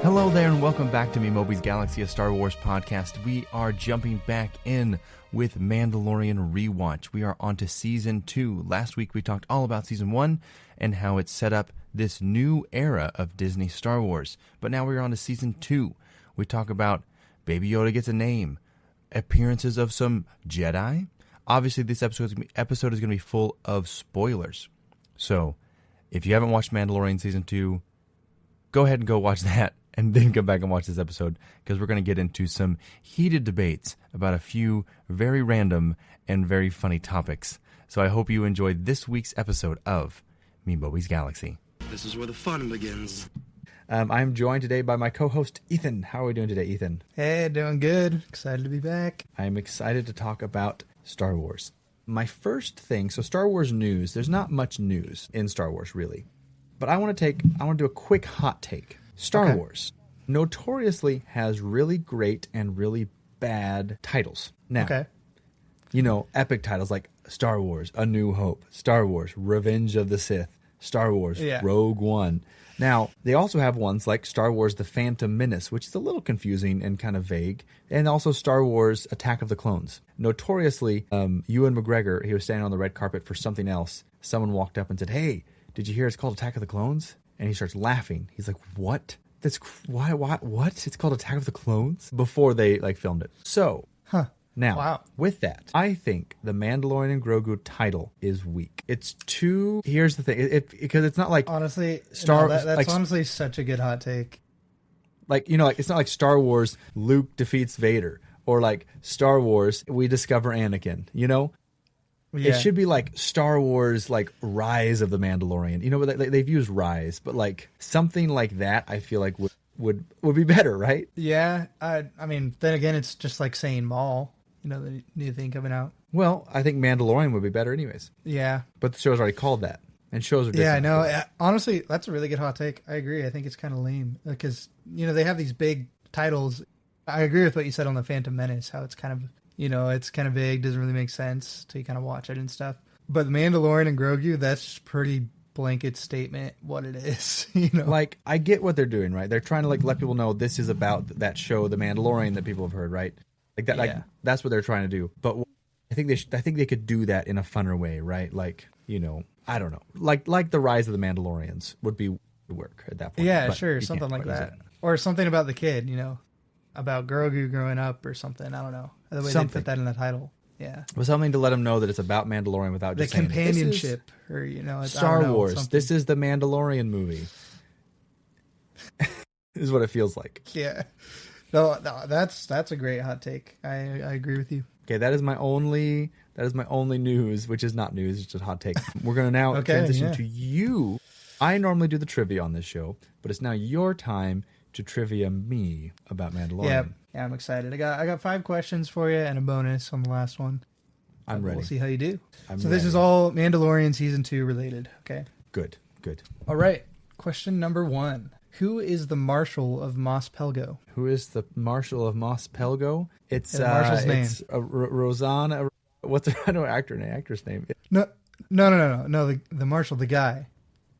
Hello there and welcome back to me, Moby's Galaxy, a Star Wars podcast. We are jumping back in with Mandalorian Re-Watch. We are on to Season 2. Last week we talked all about Season 1 and how it set up this new era of Disney Star Wars. But now we're on to Season 2. We talk about Baby Yoda gets a name, appearances of some Jedi. Obviously this episode is going to be full of spoilers. So if you haven't watched Mandalorian Season 2, go ahead and go watch that. And then come back and watch this episode because we're going to get into some heated debates about a few very random and very funny topics. So I hope you enjoyed this week's episode of Me Moby's Galaxy. This is where the fun begins. I'm joined today by my co-host, Ethan. How are we doing today, Ethan? Hey, doing good. Excited to be back. I'm excited to talk about Star Wars. My first thing, so Star Wars news, there's not much news in Star Wars, really. But I want to do a quick hot take. Star Wars notoriously has really great and really bad titles. Now, you know, epic titles like Star Wars, A New Hope, Star Wars, Revenge of the Sith, Star Wars, Rogue One. Now, they also have ones like Star Wars The Phantom Menace, which is a little confusing and kind of vague, and also Star Wars Attack of the Clones. Notoriously, Ewan McGregor, he was standing on the red carpet for something else. Someone walked up and said, "Hey, did you hear it's called Attack of the Clones?" And he starts laughing. He's like, "What? Why? What? It's called Attack of the Clones?" Before they filmed it. So, now, with that, I think the Mandalorian and Grogu title is weak. It's too. Here's the thing, because it's not like honestly that's honestly such a good hot take. It's not like Star Wars Luke defeats Vader or like Star Wars we discover Anakin. You know. Yeah. It should be like Star Wars, like Rise of the Mandalorian. You know, they've used Rise, but like something like that, I feel like would be better, right? Yeah, I mean, then again, it's just like saying Maul. You know, the new thing coming out. Well, I think Mandalorian would be better, anyways. Yeah, but the show's already called that, and shows are different. Yeah, I know. Honestly, that's a really good hot take. I agree. I think it's kind of lame because they have these big titles. I agree with what you said on the Phantom Menace. How it's kind of. It's kind of vague, doesn't really make sense till you kind of watch it and stuff. But The Mandalorian and Grogu, that's pretty blanket statement what it is, Like, I get what they're doing, right? They're trying to, let people know this is about that show, The Mandalorian, that people have heard, right? That's what they're trying to do. But I think they could do that in a funner way, right? I don't know. Like The Rise of the Mandalorians would work at that point. Yeah, sure, something like that. Or something about the kid, about Grogu growing up or something. I don't know. The way they put that in the title. Yeah. Well, something to let them know that it's about Mandalorian without just saying companionship or, Star Wars. Something. This is the Mandalorian movie. Is what it feels like. Yeah. No, that's a great hot take. I agree with you. Okay, that is my only news, which is not news, it's just a hot take. We're going to now transition to you. I normally do the trivia on this show, but it's now your time to trivia me about Mandalorian. Yeah, I'm excited. I got 5 questions for you and a bonus on the last one. I'm ready. We'll see how you do. This is all Mandalorian Season 2 related, okay? Good. All right. Question number 1. Who is the Marshal of Mos Pelgo? Who is the Marshal of Mos Pelgo? It's the Marshal's name. It's Rosanna. What's I don't know actress name. No. The Marshal, the guy.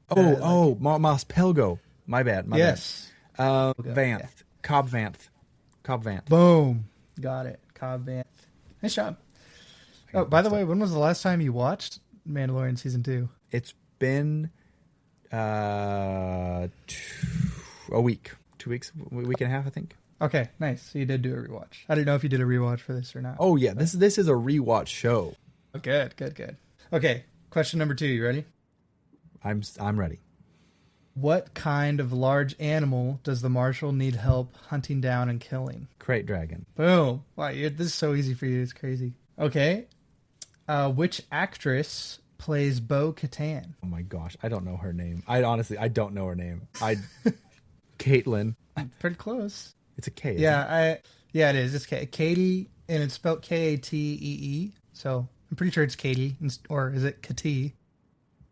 Mos Pelgo. My bad. Yes. Vanth. Cobb Vanth. Boom. Got it. Cobb Vanth. Nice job. Oh, by the way, when was the last time you watched Mandalorian Season 2? It's been a week. 2 weeks, a week and a half, I think. Okay, nice. So you did do a rewatch. I didn't know if you did a rewatch for this or not. Oh, yeah. This is a rewatch show. Oh, good. Okay, question number 2. You ready? I'm ready. What kind of large animal does the Marshal need help hunting down and killing? Crate dragon. Boom. Wow, this is so easy for you. It's crazy. Okay. Which actress plays Bo-Katan? Oh my gosh, I don't know her name. I don't know her name. Caitlin. Pretty close. It's a K. Yeah, it is. It's Katie, and it's spelled Katee. So I'm pretty sure it's Katie, or is it Katee?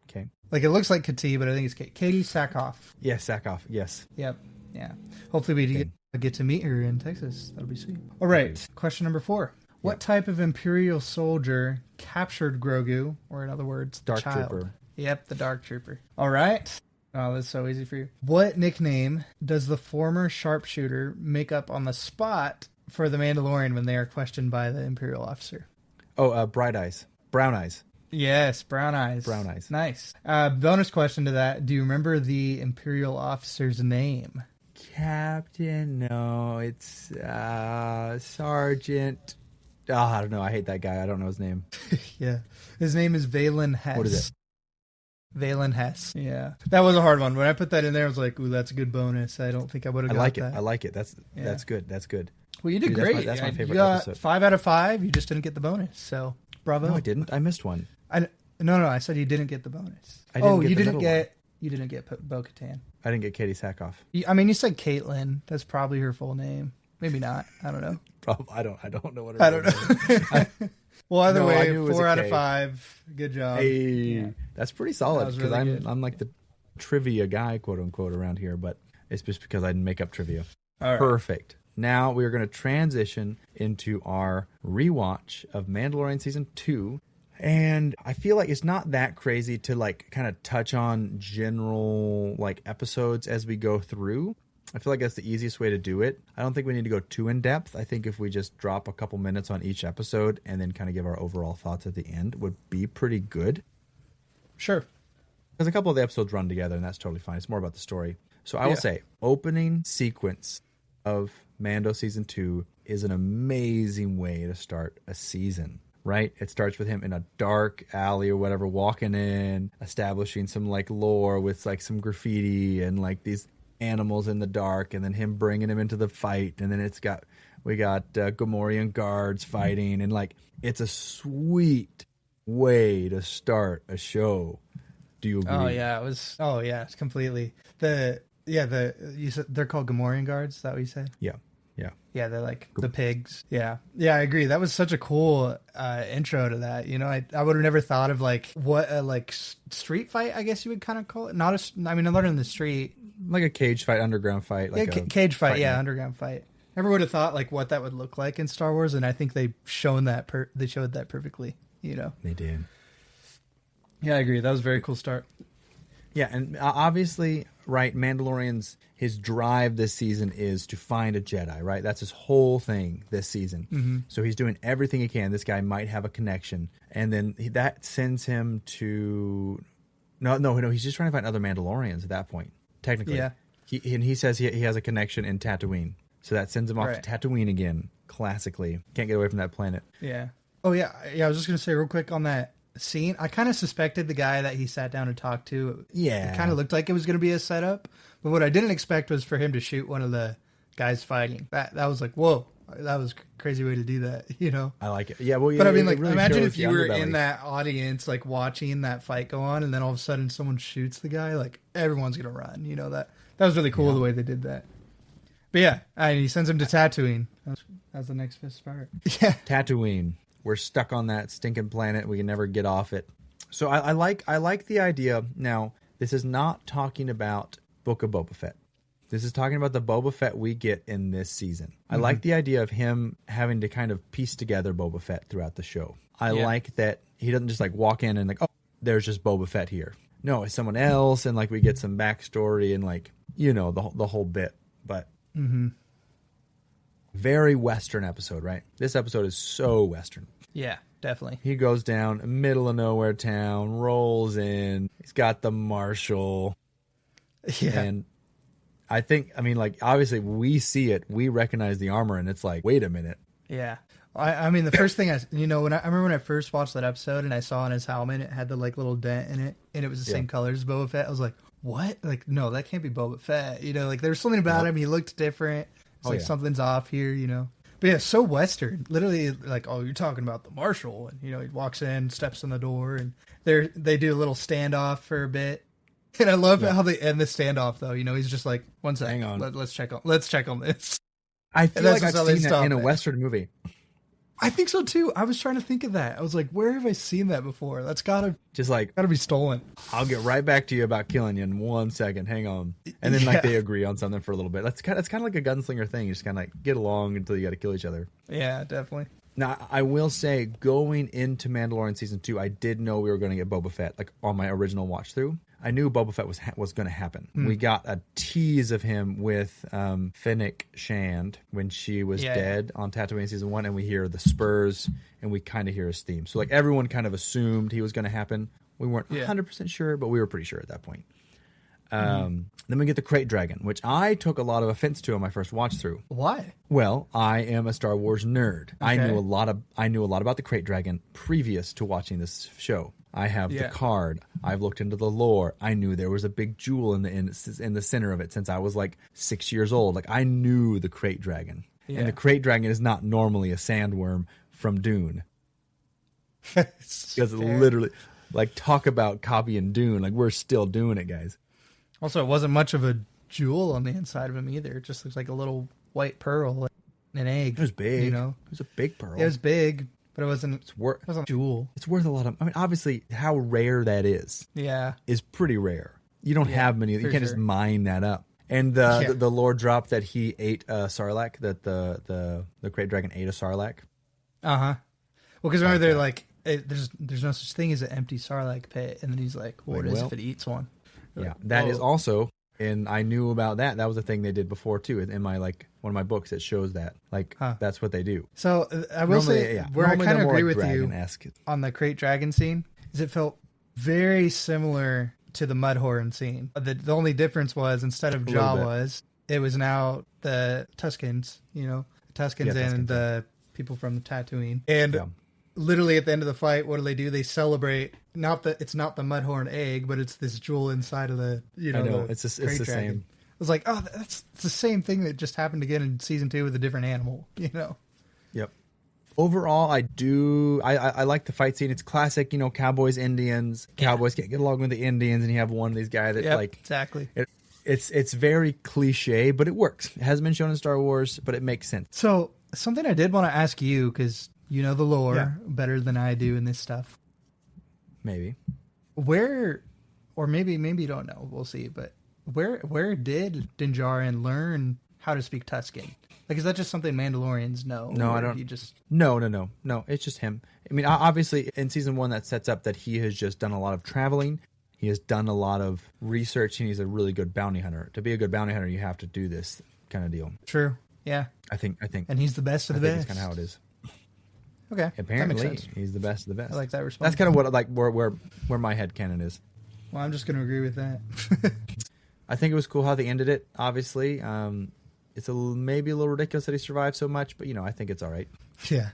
Okay. Like it looks like Katee, but I think it's Katie Sackhoff. Yeah, Sackhoff. Yes. Yep. Yeah. Hopefully we get to meet her in Texas. That'll be sweet. All right. Question number 4. What type of Imperial soldier captured Grogu, or in other words, the Dark child? Trooper. Yep, the Dark Trooper. All right. Oh, that's so easy for you. What nickname does the former sharpshooter make up on the spot for the Mandalorian when they are questioned by the Imperial officer? Oh, bright eyes. Brown eyes. Yes, brown eyes. Brown eyes. Nice. Bonus question to that. Do you remember the Imperial officer's name? Captain, no, it's Sergeant. Oh, I don't know. I hate that guy. I don't know his name. Yeah. His name is Valen Hess. What is it? Valen Hess. Yeah. That was a hard one. When I put that in there, I was like, ooh, that's a good bonus. I don't think I would have got that. I like it. That's good. That's good. Well, you did great. That's my favorite you got episode. 5 out of 5. You just didn't get the bonus. So, bravo. No, I didn't. I missed one. No, I said you didn't get the bonus. You didn't get Bo-Katan. I didn't get Katie Sackhoff. You said Caitlin. That's probably her full name. Maybe not. I don't know. I don't know what her I don't know. Well, either way, 4 out of 5. Good job. Hey, yeah. That's pretty solid because really I'm like the trivia guy, quote unquote, around here. But it's just because I didn't make up trivia. All right. Perfect. Now we are going to transition into our rewatch of Mandalorian season 2. And I feel like it's not that crazy to like kind of touch on general like episodes as we go through. I feel like that's the easiest way to do it. I don't think we need to go too in depth. I think if we just drop a couple minutes on each episode and then kind of give our overall thoughts at the end would be pretty good. Sure. Because a couple of the episodes run together and that's totally fine. It's more about the story. So I will say opening sequence of Mando season 2 is an amazing way to start a season. Right? It starts with him in a dark alley or whatever, walking in, establishing some like lore with like some graffiti and like these animals in the dark, and then him bringing him into the fight, and then we got Gamorrean guards fighting, and like it's a sweet way to start a show. Do you agree? Oh yeah, it's completely you said they're called Gamorrean guards. Is that what you said? Yeah, they're like the pigs. Yeah, I agree. That was such a cool intro to that. You know, I would have never thought of like what a like street fight, I guess you would kind of call it. I learned in the street. Like a cage fight, underground fight. Like cage fight, underground fight. Never would have thought like what that would look like in Star Wars, and I think they showed that perfectly. You know, they did. Yeah, I agree. That was a very cool start. Yeah, and obviously, right, Mandalorian's, his drive this season is to find a Jedi, right? That's his whole thing this season. Mm-hmm. So he's doing everything he can. This guy might have a connection. And then that sends him to... No, he's just trying to find other Mandalorians at that point, technically. Yeah. He says he has a connection in Tatooine. So that sends him off to Tatooine again, classically. Can't get away from that planet. Yeah. Oh, yeah. I was just going to say real quick on that scene, I kind of suspected the guy that he sat down and talked to. Yeah. It kind of looked like it was going to be a setup. But what I didn't expect was for him to shoot one of the guys fighting. That was like, whoa. That was a crazy way to do that, you know? I like it. Yeah, well, yeah, but I mean, like, really imagine if you were in that audience, like, watching that fight go on, and then all of a sudden someone shoots the guy. Like, everyone's going to run, you know? That was really cool the way they did that. But yeah, and he sends him to Tatooine. That's the next best part. Yeah. Tatooine. We're stuck on that stinking planet. We can never get off it. So I like the idea. Now, this is not talking about Book of Boba Fett. This is talking about the Boba Fett we get in this season. I like the idea of him having to kind of piece together Boba Fett throughout the show. I like that he doesn't just like walk in and like, oh, there's just Boba Fett here. No, it's someone else, and like we get some backstory and like, you know, the whole bit. But very Western episode, right? This episode is so Western. Yeah, definitely. He goes down middle of nowhere town, rolls in. He's got the marshal. Yeah. And I think, I mean, like, obviously we see it. We recognize the armor, and it's like, wait a minute. Yeah. I mean, the first thing I remember when I first watched that episode and I saw on his helmet, it had the like little dent in it, and it was the same color as Boba Fett. I was like, what? Like, no, that can't be Boba Fett. You know, like there was something about him. He looked different. It's like something's off here, you know. But yeah, so Western. Literally, like, oh, you're talking about the marshal, and you know, he walks in, steps in the door, and they do a little standoff for a bit. And I love how they end the standoff, though. You know, he's just like, one second, hang on, let's check on this. I feel like I've seen that in a Western movie. I think so too. I was trying to think of that. I was like, where have I seen that before? That's gotta be stolen. I'll get right back to you about killing you in 1 second. Hang on. And then like they agree on something for a little bit. It's kind of like a gunslinger thing. You just kind of like get along until you got to kill each other. Yeah, definitely. Now, I will say, going into Mandalorian Season 2, I did know we were going to get Boba Fett, like, on my original watch through. I knew Boba Fett was going to happen. We got a tease of him with Fennec Shand when she was dead on Tatooine in Season 1, and we hear the spurs, and we kind of hear his theme. So, like, everyone kind of assumed he was going to happen. We weren't 100% sure, but we were pretty sure at that point. Then we get the Crate Dragon, which I took a lot of offense to on my first watch through. Why? Well, I am a Star Wars nerd. Okay. I knew a lot about the Crate Dragon previous to watching this show. I have the card. I've looked into the lore. I knew there was a big jewel in the center of it since I was like 6 years old. Like, I knew the Crate Dragon. Yeah. And the Crate Dragon is not normally a sandworm from Dune. Because it literally, like, talk about copying Dune. Like, we're still doing it, guys. Also, it wasn't much of a jewel on the inside of him either. It just looks like a little white pearl and an egg. It was big. You know? It was a big pearl. It was big, but it wasn't a jewel. It's worth a lot of... I mean, obviously, how rare that is pretty rare. You don't have many... You can't just mine that up. And the lore drop that he ate Sarlacc, that the Crate Dragon ate a Sarlacc. Uh-huh. Well, because remember, they're like, there's no such thing as an empty Sarlacc pit. And then he's like, what if it eats one? Yeah, that is also, and I knew about that. That was a thing they did before too. In my one of my books, it shows that that's what they do. So I will say where I kind of agree with you on the Crate Dragon scene is it felt very similar to the Mudhorn scene. The only difference was instead of Jawas, it was now the Tuskens. You know, Tuskens and the people from the Tatooine. And literally at the end of the fight, what do? They celebrate. It's not the Mudhorn egg, but it's this jewel inside of the I know it's the same. I was like, oh, it's the same thing that just happened again in Season 2 with a different animal. You know. Yep. Overall, I like the fight scene. It's classic, you know, cowboys, Indians. Cowboys can't get along with the Indians, and you have one of these guys that exactly. It's very cliche, but it works. It hasn't been shown in Star Wars, but it makes sense. So something I did want to ask you, because you know the lore better than I do in this stuff. Maybe. Where, or maybe you don't know. We'll see. But where did Din Djarin learn how to speak Tusken? Like, is that just something Mandalorians know? No, I don't. No. It's just him. I mean, obviously, in Season 1, that sets up that he has just done a lot of traveling. He has done a lot of research, and he's a really good bounty hunter. To be a good bounty hunter, you have to do this kind of deal. True. Yeah. I think. And he's the best of the best. That's kind of how it is. Okay. Apparently, he's the best of the best. I like that response. That's kind of what where my headcanon is. Well, I'm just going to agree with that. I think it was cool how they ended it. Obviously, it's maybe a little ridiculous that he survived so much, but I think it's all right. Yeah,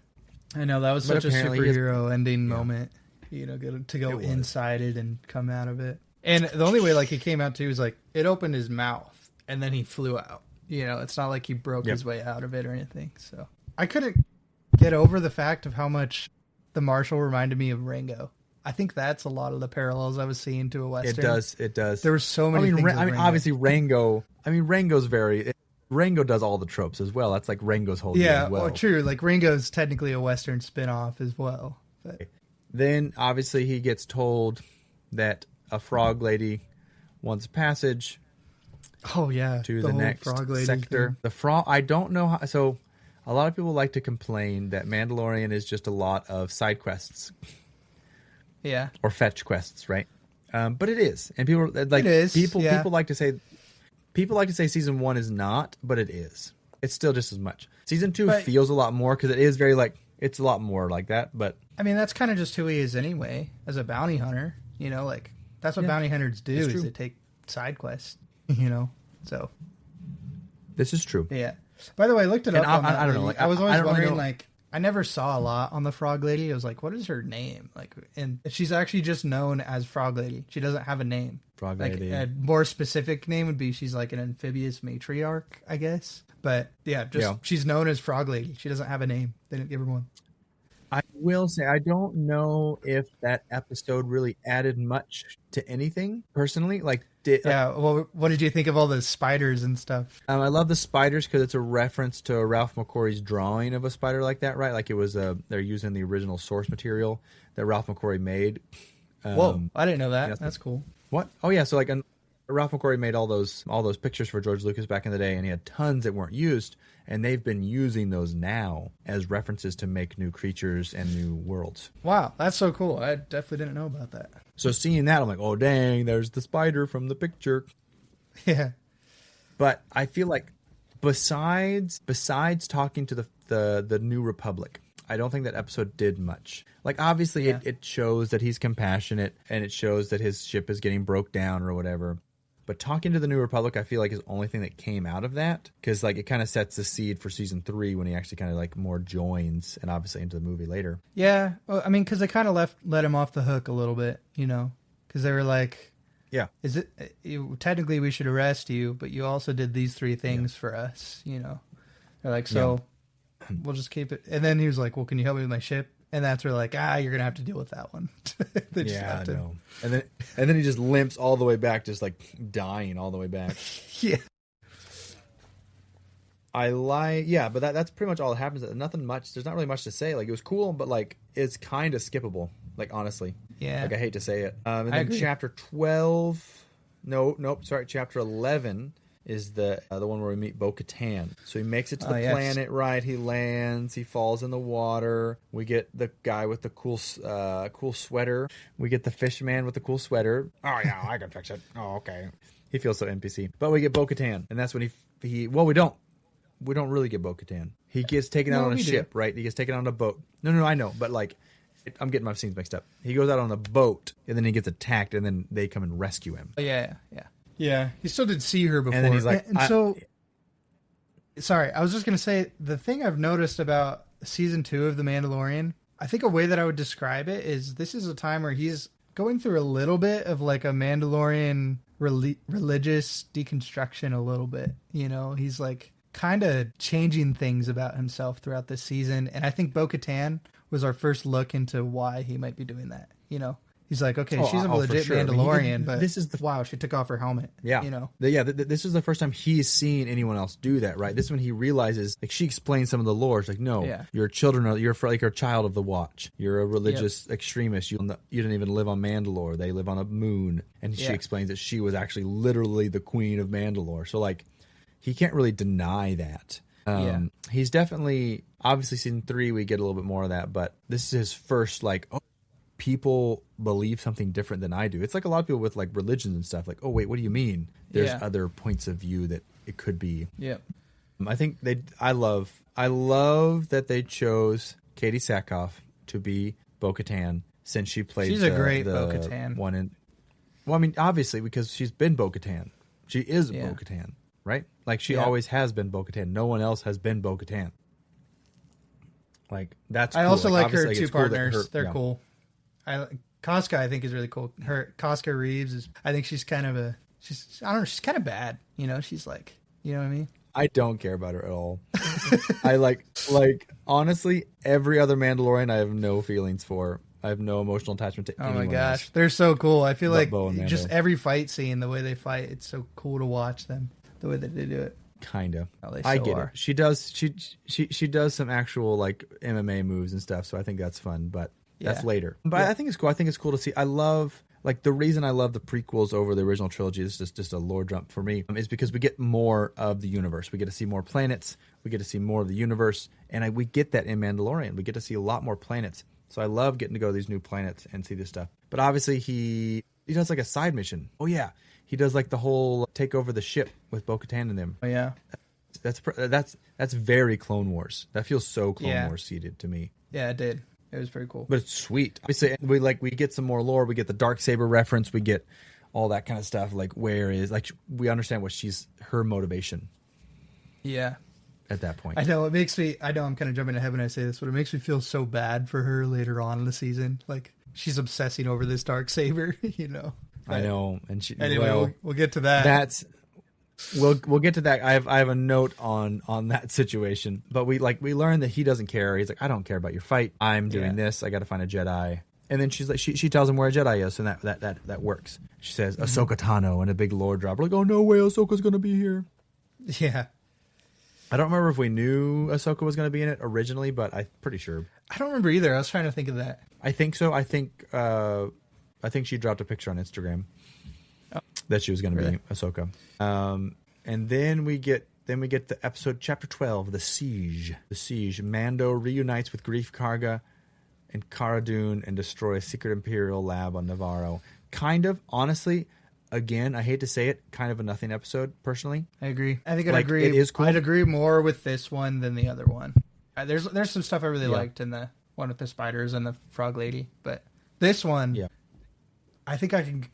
I know that was such a superhero ending moment. You know, to go inside it and come out of it. And the only way he came out too is it opened his mouth and then he flew out. You know, it's not like he broke his way out of it or anything. So I couldn't get over the fact of how much the Marshal reminded me of Rango. I think that's a lot of the parallels I was seeing to a Western. It does. There were so many things. Obviously Rango. Rango's Rango does all the tropes as well. That's like Rango's whole deal as well. Yeah, true. Like Rango's technically a Western spin-off as well. But. Then obviously he gets told that a frog lady wants passage. Oh yeah, to the next sector. Thing. The frog. I don't know how. So a lot of people like to complain that Mandalorian is just a lot of side quests. Yeah. Or fetch quests, right? But it is, and people like people like to say. People like to say Season 1 is not, but it is. It's still just as much. Season 2 feels a lot more because it is very it's a lot more like that. But I mean, that's kind of just who he is anyway, as a bounty hunter. You know, that's what bounty hunters do is they take side quests. You know, so this is true. Yeah. By the way, I looked it up. I don't know. I was always wondering, I never saw a lot on the Frog Lady. I was like, what is her name? And she's actually just known as Frog Lady. She doesn't have a name. Frog Lady. A more specific name would be she's like an amphibious matriarch, I guess. But she's known as Frog Lady. She doesn't have a name. They didn't give her one. I will say I don't know if that episode really added much to anything personally. Well, what did you think of all the spiders and stuff? I love the spiders because it's a reference to Ralph McQuarrie's drawing of a spider like that, right? Like it was they're using the original source material that Ralph McQuarrie made. Whoa, I didn't know that. That's cool. What? Oh yeah, so Ralph McQuarrie made all those pictures for George Lucas back in the day, and he had tons that weren't used, and they've been using those now as references to make new creatures and new worlds. Wow, that's so cool. I definitely didn't know about that. So seeing that, I'm like, oh dang, there's the spider from the picture. Yeah. But I feel like besides talking to the New Republic, I don't think that episode did much. Like, obviously, it shows that he's compassionate, and it shows that his ship is getting broke down or whatever. But talking to the New Republic, I feel like is the only thing that came out of that. Because, like, it kind of sets the seed for season 3 when he actually kind of, like, more joins, and obviously into the movie later. Yeah. Well, I mean, because they kind of let him off the hook a little bit, you know? Because they were like, yeah, technically we should arrest you, but you also did these 3 things for us, you know? They're like, so... Yeah. We'll just keep it. And then he was like, well, can you help me with my ship? And that's where like, you're going to have to deal with that one. Yeah, I know. And then he just limps all the way back, just like dying all the way back. Yeah. But that's pretty much all that happens. Nothing much. There's not really much to say. Like, it was cool, but like, it's kind of skippable. Like, honestly. Yeah. Like, I hate to say it. And then chapter 12. Chapter 11 is the one where we meet Bo-Katan. So he makes it to the planet, right? He lands. He falls in the water. We get the guy with the cool sweater. We get the fish man with the cool sweater. Oh, yeah, I can fix it. Oh, okay. He feels so NPC. But we get Bo-Katan, and that's when we don't really get Bo-Katan. He gets taken out on a ship, right? He gets taken out on a boat. No, I know, but like, I'm getting my scenes mixed up. He goes out on a boat, and then he gets attacked, and then they come and rescue him. Yeah. Yeah, he still did see her before. And then he's like... Sorry, I was just going to say, the thing I've noticed about season 2 of The Mandalorian, I think a way that I would describe it is this is a time where he's going through a little bit of like a Mandalorian religious deconstruction a little bit. You know, he's like kind of changing things about himself throughout this season. And I think Bo-Katan was our first look into why he might be doing that, you know? He's like, okay, she's a legit Mandalorian, but this is wow, she took off her helmet. Yeah, you know. This is the first time he's seen anyone else do that, right? This is when he realizes, like, she explains some of the lore. She's like, no, you're a child of the Watch. You're a religious extremist. You didn't even live on Mandalore. They live on a moon. And she explains that she was actually literally the queen of Mandalore. So, like, he can't really deny that. He's definitely, obviously, season 3, we get a little bit more of that, but this is his first, like, people believe something different than I do. It's like a lot of people with like religions and stuff. Like, oh wait, what do you mean? There's other points of view that it could be. Yeah. I think I love that they chose Katie Sackhoff to be Bo-Katan since she played. She's a great Bo-Katan one in. Well, I mean, obviously because she's been Bo-Katan. She is Bo-Katan, right? Like she always has been Bo-Katan. No one else has been Bo-Katan. Like that's. I cool. also like her like, two partners. Cool They're cool. Casca, I think, is really cool. Casca Reeves is. I think she's kind of she's kind of bad. You know, she's like, you know what I mean. I don't care about her at all. I like honestly, every other Mandalorian I have no feelings for. I have no emotional attachment to anyone. Oh my gosh, else. They're so cool. I feel like just every fight scene, the way they fight, it's so cool to watch them. The way that they do it. Kinda. I get it. She does some actual like MMA moves and stuff, so I think that's fun, but that's later. But I think it's cool. I think it's cool to see. I love like the reason I love the prequels over the original trilogy is just a lore jump for me is because we get more of the universe. We get to see more planets. We get to see more of the universe, and we get that in Mandalorian. We get to see a lot more planets. So I love getting to go to these new planets and see this stuff. But obviously he does like a side mission. Oh yeah. He does like the whole take over the ship with Bo-Katan and them. Oh yeah. That's very Clone Wars. That feels so Clone Wars seated to me. Yeah, it did. It was pretty cool. But it's sweet. Obviously we get some more lore. We get the dark saber reference. We get all that kind of stuff. Like we understand what her motivation. Yeah. At that point. I know I'm kind of jumping ahead when I say this, but it makes me feel so bad for her later on in the season. Like she's obsessing over this dark saber, you know. I know, and anyway, we'll get to that. We'll get to that. I have a note on that situation, but we learn that he doesn't care. He's like, I don't care about your fight. I'm doing this. I got to find a Jedi. And then she's like, she tells him where a Jedi is, and that works. She says Ahsoka Tano and a big lore drop. We're like, oh no way, Ahsoka's gonna be here. Yeah. I don't remember if we knew Ahsoka was going to be in it originally, but I'm pretty sure. I don't remember either. I was trying to think of that. I think so. I think she dropped a picture on Instagram. Oh. that she was going to Really? be Ahsoka. And then we get the episode chapter 12, The Siege. The Siege. Mando reunites with Grief Karga and Cara Dune and destroy a secret Imperial lab on Navarro. Kind of, honestly, again, I hate to say it, kind of a nothing episode, personally. I agree. I think I'd Like, agree. it is cool. I'd agree more with this one than the other one. There's some stuff I really liked in the one with the spiders and the frog lady, but this one, I think I can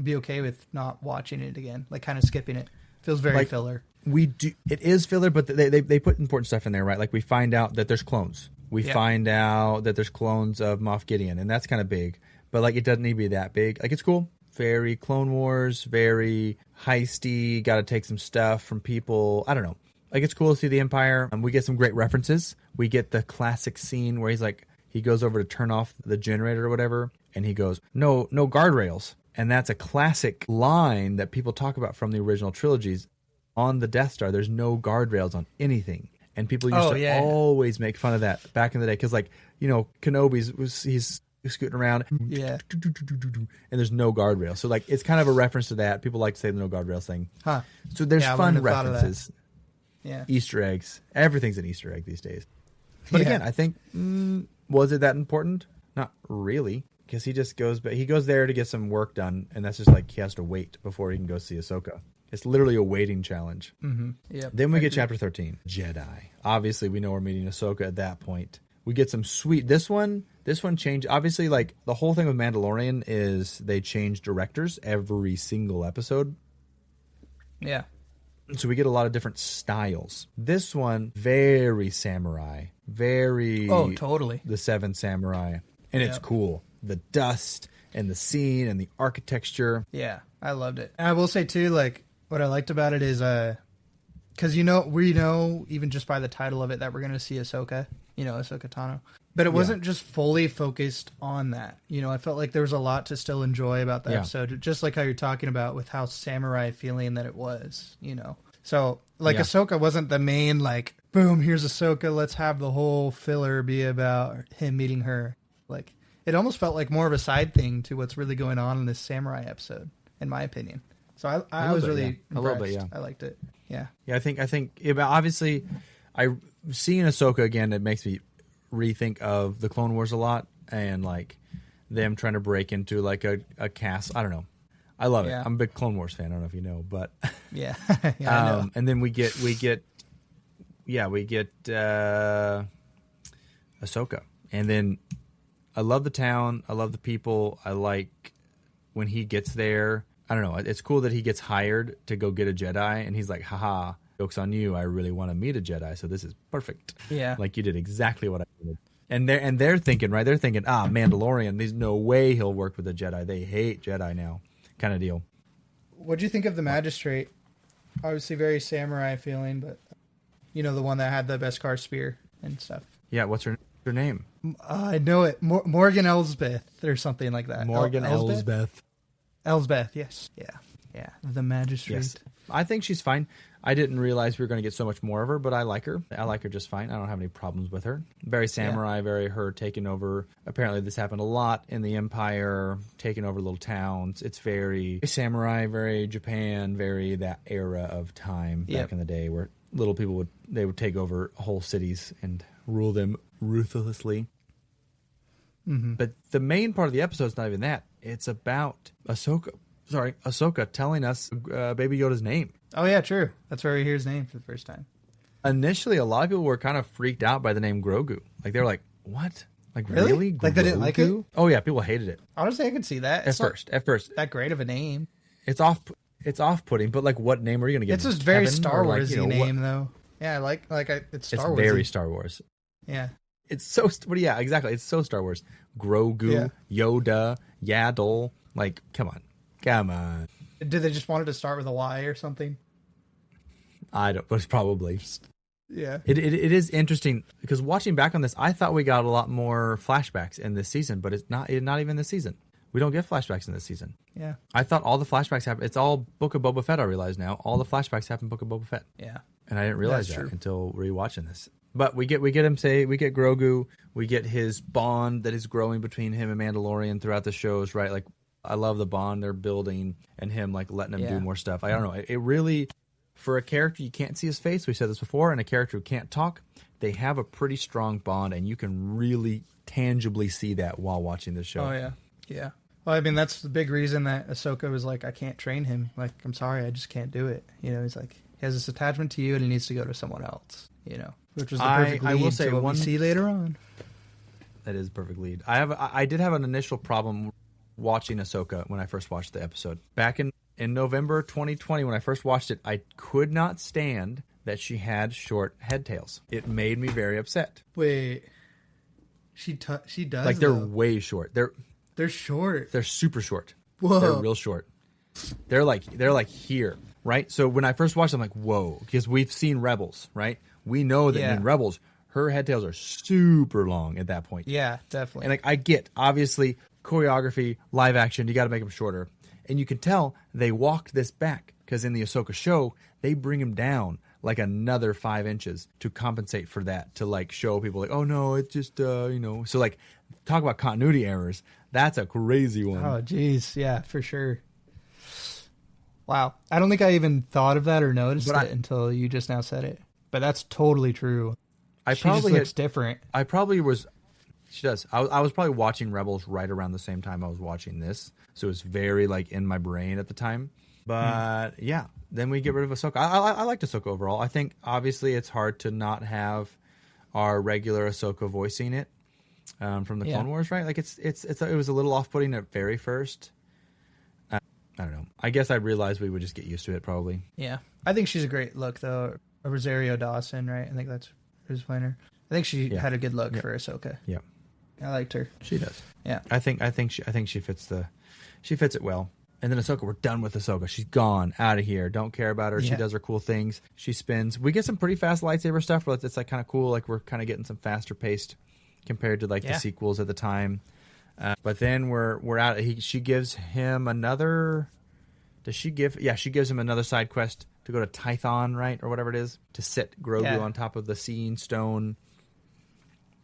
be okay with not watching it again, like kind of skipping it. Feels very filler. We do. It is filler, but they put important stuff in there, right? Like we find out that there's clones. We find out that there's clones of Moff Gideon, and that's kind of big. But like, it doesn't need to be that big. Like, it's cool. Very Clone Wars, very heisty. Got to take some stuff from people. I don't know. Like, it's cool to see the Empire. We get some great references. We get the classic scene where he goes over to turn off the generator or whatever, and he goes, no guardrails. And that's a classic line that people talk about from the original trilogies. On the Death Star, there's no guardrails on anything. And people used to always make fun of that back in the day. Because, like, you know, he's scooting around. Yeah. And there's no guardrails. So, like, it's kind of a reference to that. People like to say the no guardrails thing. Huh. So there's fun references. Yeah. Easter eggs. Everything's an Easter egg these days. But again, I think, was it that important? Not really. Because he just goes there to get some work done. And that's just like, he has to wait before he can go see Ahsoka. It's literally a waiting challenge. Mm-hmm. Yep. Then we get chapter 13, Jedi. Obviously, we know we're meeting Ahsoka at that point. We get some sweet... This one changed... Obviously, like, the whole thing with Mandalorian is they change directors every single episode. Yeah. So we get a lot of different styles. This one, very samurai. Very... Oh, totally. The Seven Samurai. And it's cool. The dust and the scene and the architecture. Yeah, I loved it. And I will say, too, like, what I liked about it is... Because, we know, even just by the title of it, that we're going to see Ahsoka. Ahsoka Tano. But it wasn't just fully focused on that. I felt like there was a lot to still enjoy about the episode. Just like how you're talking about with how samurai feeling that it was, So, like, Ahsoka wasn't the main, like, boom, here's Ahsoka, let's have the whole filler be about him meeting her. Like, it almost felt like more of a side thing to what's really going on in this samurai episode, in my opinion. So I was really impressed. A little bit, I liked it. Yeah. Yeah, I think obviously, seeing Ahsoka again, it makes me rethink of the Clone Wars a lot, and like them trying to break into like a cast. I don't know. I love it. I'm a big Clone Wars fan. I don't know if you know, but yeah, I know. And then we get Ahsoka, and then I love the town. I love the people. I like when he gets there. I don't know. It's cool that he gets hired to go get a Jedi, and he's like, haha, joke's on you. I really want to meet a Jedi, so this is perfect. Yeah. Like, you did exactly what I wanted. And they're thinking, right? They're thinking, Mandalorian, there's no way he'll work with a Jedi. They hate Jedi now, kind of deal. What'd you think of the Magistrate? Obviously very samurai feeling, but, the one that had the Beskar spear and stuff. Yeah, what's her name? I know it. Morgan Elsbeth or something like that. Morgan Elsbeth. Elsbeth, yes. Yeah. The Magistrate. Yes. I think she's fine. I didn't realize we were going to get so much more of her, but I like her. I like her just fine. I don't have any problems with her. Very samurai, very her taking over. Apparently this happened a lot in the Empire, taking over little towns. It's very samurai, very Japan, very that era of time back in the day where little people would take over whole cities and rule them ruthlessly. Mm-hmm. But the main part of the episode is not even that. It's about Ahsoka telling us Baby Yoda's name. Oh, yeah, true. That's where we hear his name for the first time. Initially, a lot of people were kind of freaked out by the name Grogu. Like, they were like, what? Like, really? Like, they didn't like it? Oh, yeah, people hated it. Honestly, I could see that. At first. That great of a name. It's off-putting, but, like, what name are you going to get? It's a very Star Wars-y name, though. Yeah, it's Star Wars. It's very Star Wars. Yeah. It's so... Yeah, exactly. It's so Star Wars. Grogu, Yoda, Yaddle. Like, come on. Did they just want it to start with a Y or something? I don't, but probably. Yeah. It is interesting because watching back on this, I thought we got a lot more flashbacks in this season, but it's not even this season. We don't get flashbacks in this season. Yeah. I thought all the flashbacks happen. It's all Book of Boba Fett, I realize now. All the flashbacks happen in Book of Boba Fett. Yeah. And I didn't realize that until rewatching this. But we get Grogu, we get his bond that is growing between him and Mandalorian throughout the shows, right? Like, I love the bond they're building and him like letting him do more stuff. I don't know. It really, for a character you can't see his face, we said this before, and a character who can't talk, they have a pretty strong bond, and you can really tangibly see that while watching this show. Oh, yeah. Yeah. Well, I mean, that's the big reason that Ahsoka was like, I can't train him. Like, I'm sorry, I just can't do it. You know, he's like, he has this attachment to you and he needs to go to someone else, you know, which was the perfect lead will say to what we see later on. That is a perfect lead. I did have an initial problem watching Ahsoka when I first watched the episode. Back in November 2020, when I first watched it, I could not stand that she had short head tails. It made me very upset. Wait, she does, like, they're way short. They're short. They're super short. Whoa. They're real short. They're like here, right? So when I first watched them, I'm like, whoa, because we've seen Rebels, right? We know that in Rebels, her head tails are super long at that point. Yeah, definitely. And like, I get, obviously, choreography, live action, you got to make them shorter. And you can tell they walked this back, because in the Ahsoka show, they bring him down like another 5 inches to compensate for that, to like show people like, oh no, it's just, you know. So like, talk about continuity errors. That's a crazy one. Oh, geez. Yeah, for sure. Wow. I don't think I even thought of that or noticed it until you just now said it. But that's totally true. She just looks different. I probably was... She does. I was probably watching Rebels right around the same time I was watching this. So it was very like in my brain at the time. But yeah, then we get rid of Ahsoka. I liked Ahsoka overall. I think obviously it's hard to not have our regular Ahsoka voicing it. From the Clone Wars, right? Like it was a little off-putting at very first. I don't know. I guess I realized we would just get used to it, probably. Yeah, I think she's a great look, though. Rosario Dawson, right? I think that's who's playing her. I think she had a good look for Ahsoka. Yeah, I liked her. She does. Yeah, I think she fits it well. And then Ahsoka, we're done with Ahsoka. She's gone, out of here. Don't care about her. She does her cool things. She spins. We get some pretty fast lightsaber stuff. But it's like kind of cool. Like we're kind of getting some faster paced compared to like the sequels at the time. But then we're out. She gives him another. Does she give? Yeah, she gives him another side quest to go to Tython, right, or whatever it is, to sit Grogu on top of the Seeing Stone,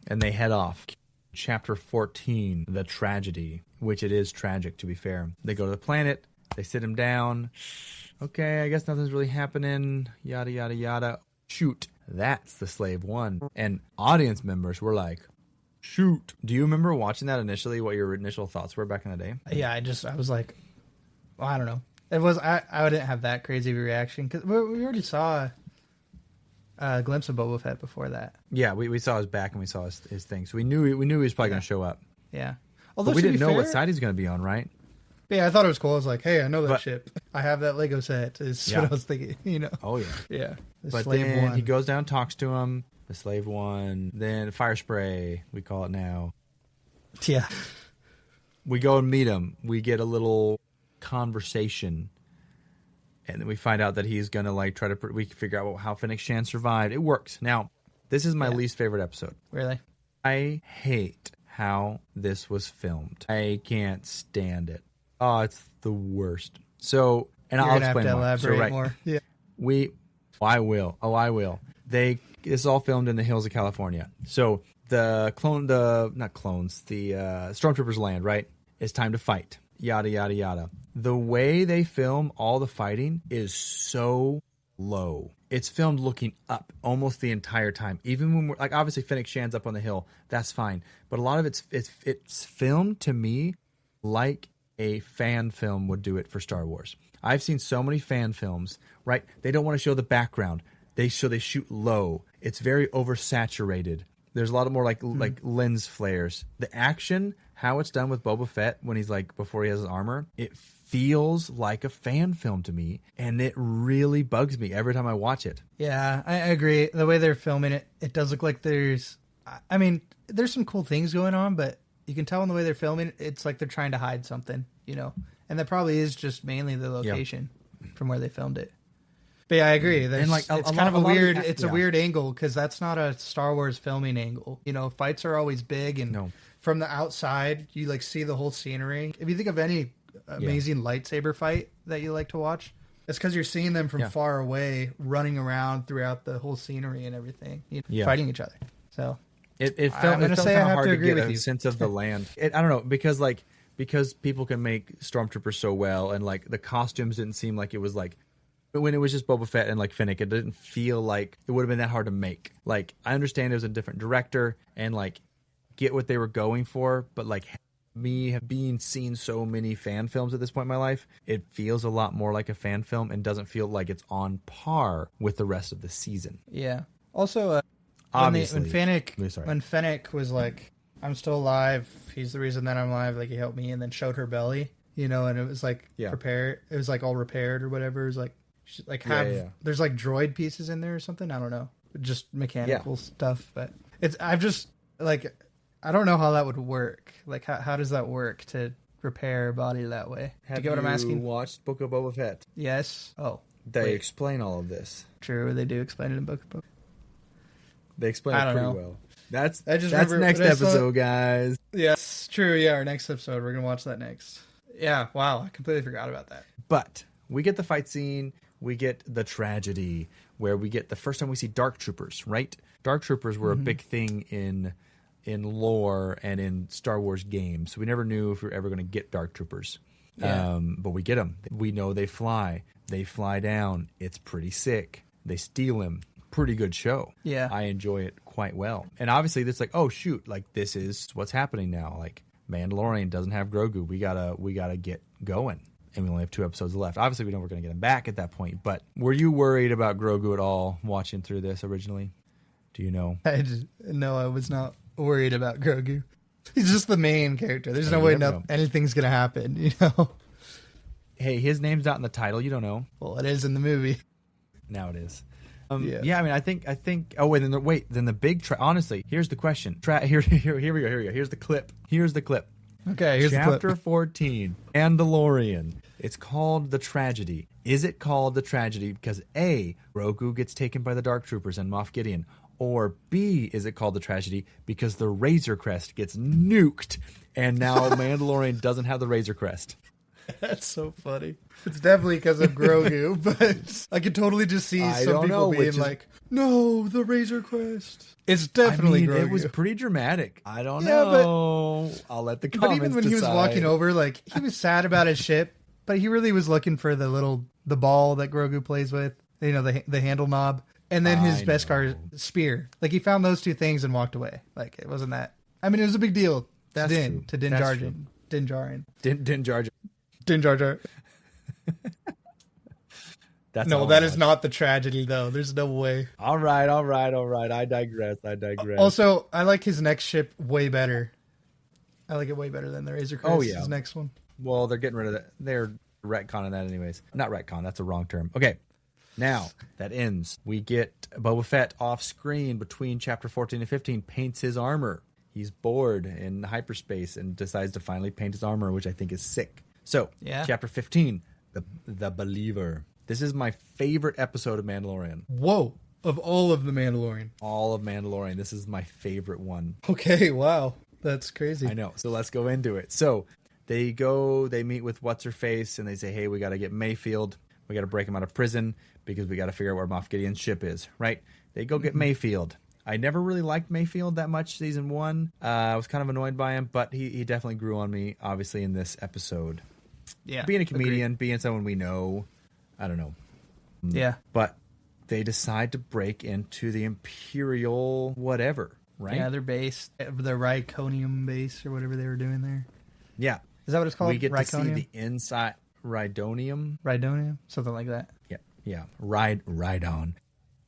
and they head off. Chapter 14, the tragedy, which it is tragic, to be fair. They go to the planet. They sit him down. Okay, I guess nothing's really happening. Yada yada yada. Shoot, that's the Slave One. And audience members were like, shoot. Do you remember watching that initially, what your initial thoughts were back in the day? Yeah, I was like, well, I don't know. It was I didn't have that crazy of a reaction because we already saw a glimpse of Boba Fett before that. Yeah, we saw his back and we saw his thing, so we knew he was probably going to show up. Yeah, although we didn't know what side he's going to be on, right? But yeah, I thought it was cool. I was like, hey, I know that ship. I have that Lego set. Is what I was thinking. You know? Oh yeah, yeah. But then he goes down, talks to him. The Slave One, then Fire Spray, we call it now. Yeah. We go and meet him. We get a little conversation. And then we find out that he's going to like we can figure out how Fennec Shand survived. It works. Now, this is my least favorite episode. Really? I hate how this was filmed. I can't stand it. Oh, it's the worst. So, and I'll explain more. So, right, more. Yeah. I will. This is all filmed in the hills of California. So the stormtroopers land, right? It's time to fight. Yada, yada, yada. The way they film all the fighting is so low. It's filmed looking up almost the entire time. Even when we're like, obviously Fennec Shand's up on the hill. That's fine. But a lot of it's filmed to me like a fan film would do it for Star Wars. I've seen so many fan films, right? They don't want to show the background. They shoot low. It's very oversaturated. There's a lot of more like lens flares. The action, how it's done with Boba Fett when he's like before he has his armor, it feels like a fan film to me, and it really bugs me every time I watch it. Yeah, I agree. The way they're filming it, it does look like there's some cool things going on, but you can tell in the way they're filming it, it's like they're trying to hide something, you know. And that probably is just mainly the location from where they filmed it. But yeah, I agree. And like it's kind of a weird. It's a weird angle because that's not a Star Wars filming angle. You know, fights are always big, and from the outside, you like see the whole scenery. If you think of any amazing lightsaber fight that you like to watch, it's because you're seeing them from far away, running around throughout the whole scenery and everything, fighting each other. So it felt kind of hard to get a sense of the land. I don't know, because like because people can make stormtroopers so well, and like the costumes didn't seem like it was like when it was just Boba Fett and like Fennec, it didn't feel like it would have been that hard to make. Like I understand it was a different director and like get what they were going for, but like me have been seen so many fan films at this point in my life, it feels a lot more like a fan film and doesn't feel like it's on par with the rest of the season. Yeah. Also, obviously, when Fennec was like, "I'm still alive. He's the reason that I'm alive." Like he helped me, and then showed her belly, you know, and it was like prepared. It was like all repaired or whatever. It was like there's like droid pieces in there or something. I don't know, just mechanical stuff. But I've just like. I don't know how that would work. Like, how does that work to repair a body that way? Have you get what I'm asking? Watched Book of Boba Fett? Yes. Oh. They explain all of this. True, they do explain it in Book of Boba. They explain it pretty well. That's next episode, guys. Yes, true. Yeah, our next episode. We're going to watch that next. Yeah, wow. I completely forgot about that. But we get the fight scene. We get the tragedy where we get the first time we see Dark Troopers, right? Dark Troopers were a big thing in lore and in Star Wars games. So we never knew if we were ever going to get Dark Troopers. Yeah. But we get them. We know they fly. They fly down. It's pretty sick. They steal him. Pretty good show. Yeah. I enjoy it quite well. And obviously it's like, oh shoot, like this is what's happening now. Like Mandalorian doesn't have Grogu. We gotta get going. And we only have 2 episodes left. Obviously we know we're gonna get him back at that point. But were you worried about Grogu at all watching through this originally? Do you know? No, I was not worried about Grogu. He's just the main character. There's no way anything's gonna happen, you know. Hey, his name's not in the title. You don't know. Well, it is in the movie. Now it is. Yeah. I mean, I think. Oh, wait. Then the big. Honestly, here's the question. Here we go. Here's the clip. Okay. Here's Chapter the clip. 14, Mandalorian. It's called The Tragedy. Is it called The Tragedy because A, Grogu gets taken by the Dark Troopers and Moff Gideon, or B, is it called The Tragedy because the Razor Crest gets nuked and now Mandalorian doesn't have the Razor Crest? That's so funny. It's definitely because of Grogu, but I could totally just see some people being like, "No, the Razor Crest." It's definitely Grogu. It was pretty dramatic. I don't know. I'll let the comments But even when decide. he was walking over, like he was sad about his ship, but he really was looking for the ball that Grogu plays with. You know, the handle knob, and then his Beskar spear. Like he found those 2 things and walked away. Like it wasn't that. I mean, it was a big deal. That's true. To Din Djarin. Din Djarin. Din Jar Jar. That is not the tragedy, though. There's no way. All right. I digress. Also, I like his next ship way better. I like it way better than the Razor Crest. Oh, yeah. His next one. Well, they're getting rid of that. They're retconning that anyways. Not retcon. That's a wrong term. Okay. Now, that ends. We get Boba Fett off screen between chapter 14 and 15, paints his armor. He's bored in hyperspace and decides to finally paint his armor, which I think is sick. So, Chapter 15, the Believer. This is my favorite episode of Mandalorian. Whoa. Of all of the Mandalorian. All of Mandalorian. This is my favorite one. Okay, wow. That's crazy. I know. So let's go into it. So they meet with What's-Her-Face, and they say, hey, we got to get Mayfield. We got to break him out of prison because we got to figure out where Moff Gideon's ship is, right? They go get Mayfield. I never really liked Mayfield that much season 1. I was kind of annoyed by him, but he definitely grew on me, obviously, in this episode. Yeah. Being a comedian, being someone we know, I don't know. Yeah. But they decide to break into the Imperial whatever, right? Yeah, their base, the Ryconium base or whatever they were doing there. Yeah. Is that what it's called? We get to see the inside Rhydonium. Rhydonium? Something like that. Yeah. Rhydon.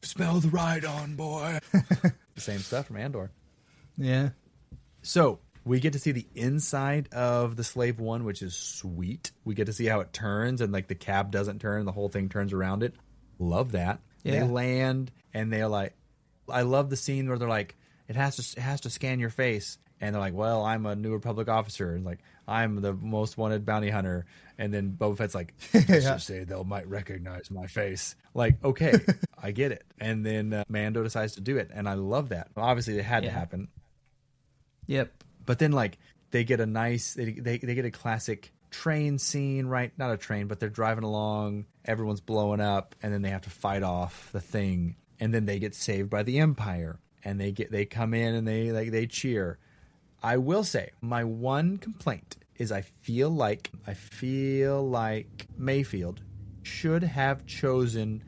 Smell the Rhydon, boy. The same stuff from Andor. Yeah. So we get to see the inside of the Slave One, which is sweet. We get to see how it turns, and like the cab doesn't turn, the whole thing turns around it. Love that. Yeah. They land, and they're like, I love the scene where they're like, it has to scan your face, and they're like, well, I'm a New Republic officer, and like, I'm the most wanted bounty hunter, and then Boba Fett's like, let's just say they might recognize my face. Like, okay, I get it. And then Mando decides to do it, and I love that. Obviously, it had to happen. Yep. But then, like, they get a nice, they get a classic train scene, right? Not a train, but they're driving along, everyone's blowing up, and then they have to fight off the thing, and then they get saved by the Empire, and they come in and they cheer. I will say, my one complaint is I feel like Mayfield should have chosen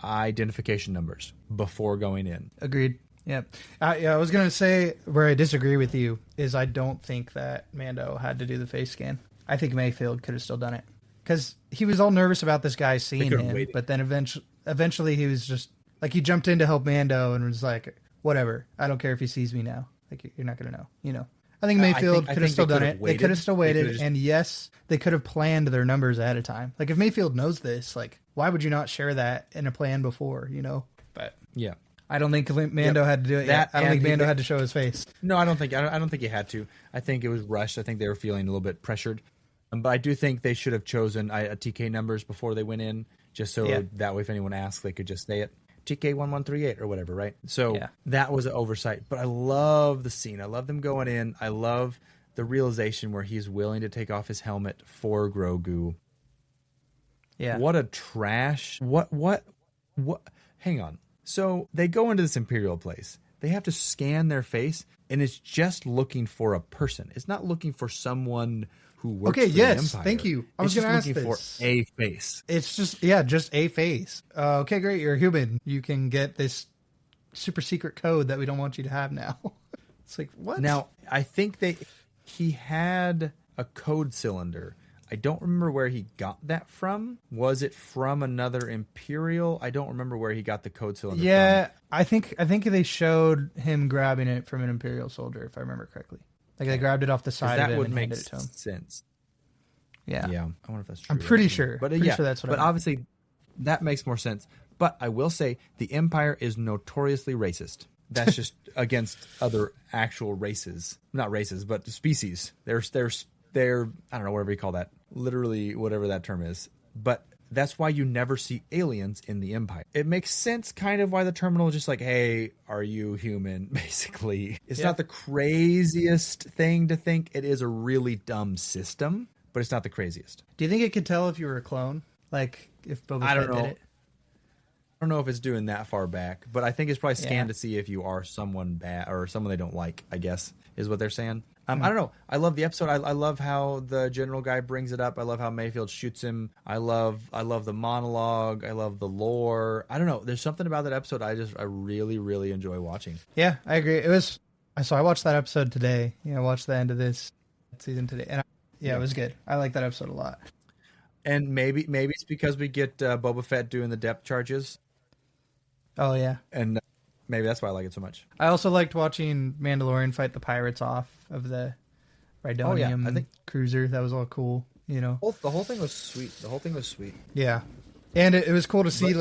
identification numbers before going in. Agreed. Yeah. I was going to say where I disagree with you is I don't think that Mando had to do the face scan. I think Mayfield could have still done it. Because he was all nervous about this guy seeing him, but then eventually he was just, like, he jumped in to help Mando and was like, whatever, I don't care if he sees me now. Like, you're not going to know, you know. I think Mayfield could have still done it. They could have still waited, and yes, they could have planned their numbers ahead of time. Like, if Mayfield knows this, like, why would you not share that in a plan before, you know? But yeah, I don't think Mando had to do it yet. I don't think Mando had to show his face. No, I don't think he had to. I think it was rushed. I think they were feeling a little bit pressured. But I do think they should have chosen TK numbers before they went in, just so that way if anyone asks, they could just say it. TK1138 or whatever, right? So that was an oversight. But I love the scene. I love them going in. I love the realization where he's willing to take off his helmet for Grogu. Yeah. What a trash. What? Hang on. So they go into this Imperial place. They have to scan their face, and it's just looking for a person. It's not looking for someone who works for the Empire. Thank you. I was going to ask this. For a face. It's just a face. Okay, great. You're a human. You can get this super secret code that we don't want you to have now. It's like, what? Now, I think he had a code cylinder. I don't remember where he got that from. Was it from another Imperial? I don't remember where he got the code cylinder from. I think they showed him grabbing it from an Imperial soldier, if I remember correctly. Like, they grabbed it off the side of it and handed it to him. That would make sense. Yeah. Yeah. I wonder if that's true. I'm pretty sure. But pretty sure that's what But obviously, that makes more sense. But I will say, the Empire is notoriously racist. That's just against other actual races. Not races, but species. They're I don't know, whatever you call that. Literally, whatever that term is. But that's why you never see aliens in the Empire. It makes sense kind of why the terminal is just like, hey, are you human? Basically. It's not the craziest thing to think. It is a really dumb system, but it's not the craziest. Do you think it could tell if you were a clone? Like, if Boba Fett did it? I don't know if it's doing that far back, but I think it's probably scanned to see if you are someone bad or someone they don't like, I guess, is what they're saying. I don't know. I love the episode. I love how the general guy brings it up. I love how Mayfield shoots him. I love the monologue. I love the lore. I don't know. There's something about that episode I really, really enjoy watching. Yeah, I agree. So I watched that episode today. I watched the end of this season today. And it was good. I like that episode a lot. And maybe it's because we get Boba Fett doing the depth charges. Oh, yeah. And maybe that's why I like it so much. I also liked watching Mandalorian fight the pirates off of the Rhydonium cruiser. That was all cool, The whole thing was sweet. Yeah. And it was cool to see,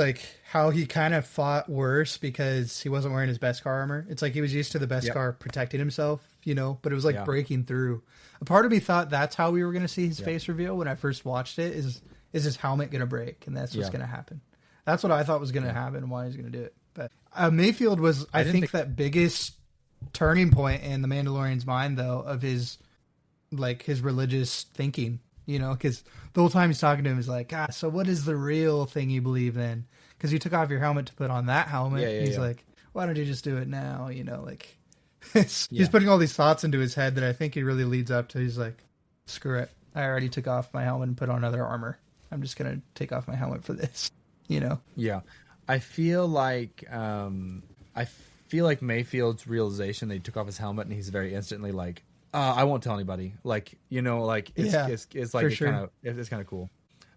how he kind of fought worse because he wasn't wearing his Beskar armor. It's like he was used to the Beskar protecting himself, but it was breaking through. A part of me thought that's how we were going to see his face reveal when I first watched it, is his helmet going to break? And that's what's going to happen. That's what I thought was going to happen and why he's going to do it. But Mayfield was, I think, that biggest turning point in the Mandalorian's mind, though, of his religious thinking, because the whole time he's talking to him, he's like, so what is the real thing you believe in? Because you took off your helmet to put on that helmet. He's like, why don't you just do it now? He's putting all these thoughts into his head that I think he really leads up to. He's like, screw it. I already took off my helmet and put on other armor. I'm just going to take off my helmet for this, Yeah. I feel like Mayfield's realization that he took off his helmet and he's very instantly like, I won't tell anybody. It's like it's kind of cool.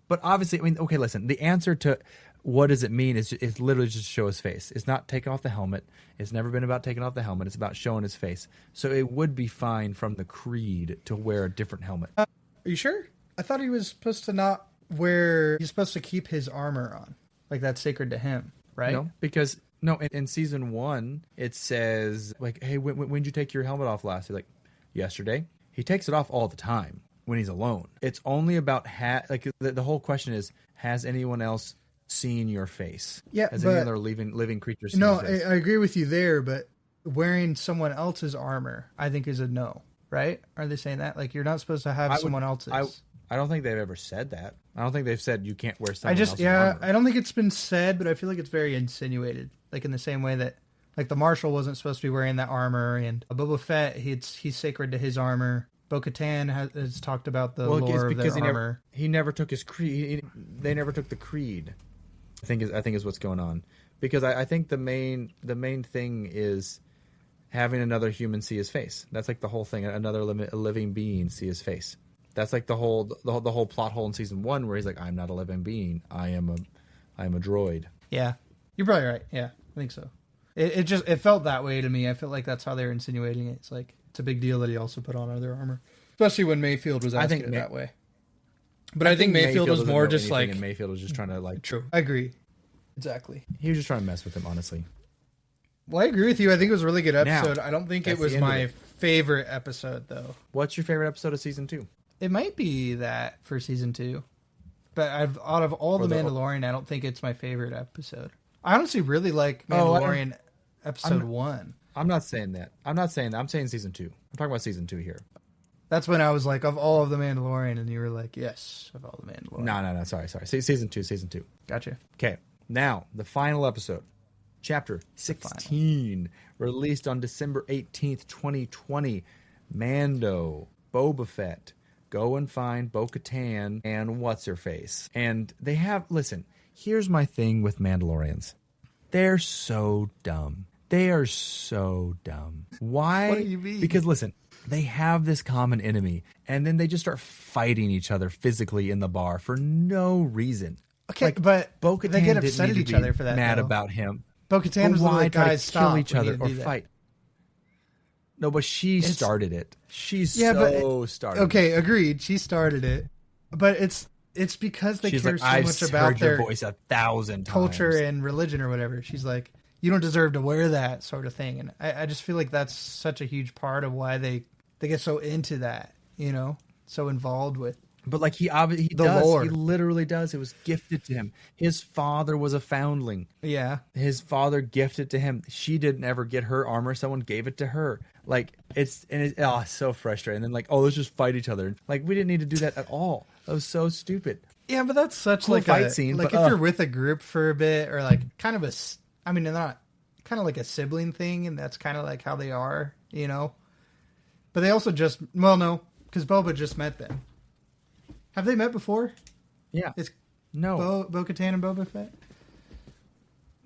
But obviously, okay, listen, the answer to what does it mean is literally just show his face. It's not take off the helmet. It's never been about taking off the helmet. It's about showing his face. So it would be fine from the creed to wear a different helmet. Are you sure? I thought he was supposed to not wear. He's supposed to keep his armor on. Like, that's sacred to him, right? No, because in season 1 it says hey, when did you take your helmet off last? He's like, yesterday. He takes it off all the time when he's alone. It's only about the whole question is, has anyone else seen your face? Yeah, has any other living creature seen your face? I agree with you there, but wearing someone else's armor, I think, is a no, right? Are they saying that? You're not supposed to have someone else's. I don't think they've ever said that. I don't think they've said you can't wear someone else's armor. I don't think it's been said, but I feel like it's very insinuated. In the same way that, the Marshal wasn't supposed to be wearing that armor, and Boba Fett, he's sacred to his armor, Bo-Katan has talked about the Well, it's lore of because their armor. he never took his creed. They never took the creed. I think is what's going on. Because I think the main thing is having another human see his face. That's like the whole thing. Another living being see his face. That's like the whole plot hole in season 1 where he's like, I'm not a living being. I am a droid. Yeah, you're probably right. Yeah, I think so. It felt that way to me. I felt like that's how they were insinuating it. It's like it's a big deal that he also put on other armor, especially when Mayfield was asking it that way. But I think Mayfield was more just like, and Mayfield was just trying to like. True, I agree. Exactly. He was just trying to mess with him, honestly. Well, I agree with you. I think it was a really good episode. Now, I don't think it was my favorite episode, though. What's your favorite episode of season 2? It might be that for season 2. But out of all the Mandalorian, I don't think it's my favorite episode. I honestly really like Mandalorian episode 1. I'm not saying that. I'm saying season 2. I'm talking about season 2 here. That's when I was like, of all of the Mandalorian, and you were like, yes, of all the Mandalorian. No. Sorry. Season 2. Gotcha. Okay. Now, the final episode. Chapter 16. Released on December 18th, 2020. Mando, Boba Fett, go and find Bo-Katan and what's-her-face. And they have... Listen, here's my thing with Mandalorians. They're so dumb. They are so dumb. Why? What do you mean? Because, listen, they have this common enemy, and then they just start fighting each other physically in the bar for no reason. Okay, like, but Bo-Katan they get upset at each other for that. Mad though. about him. Bo-Katan was why like, try guys, to kill stop. each other or fight? No, but she started it. She started. Okay, agreed. She started it, but it's because they care so much about their voice 1,000 times. Culture and religion or whatever. She's like, you don't deserve to wear that sort of thing, and I just feel like that's such a huge part of why they get so into that, so involved with. But like he does, lore. He literally does. It was gifted to him. His father was a foundling. Yeah, his father gifted to him. She didn't ever get her armor. Someone gave it to her. Like it's so frustrating. And then let's just fight each other. Like we didn't need to do that at all. That was so stupid. Yeah, but that's such cool like fight a scene. Like but, if you're with a group for a bit, or like kind of not kind of like a sibling thing, and that's kind of like how they are, But they also no, because Boba just met them. Have they met before? Yeah. No. Bo-Katan and Boba Fett?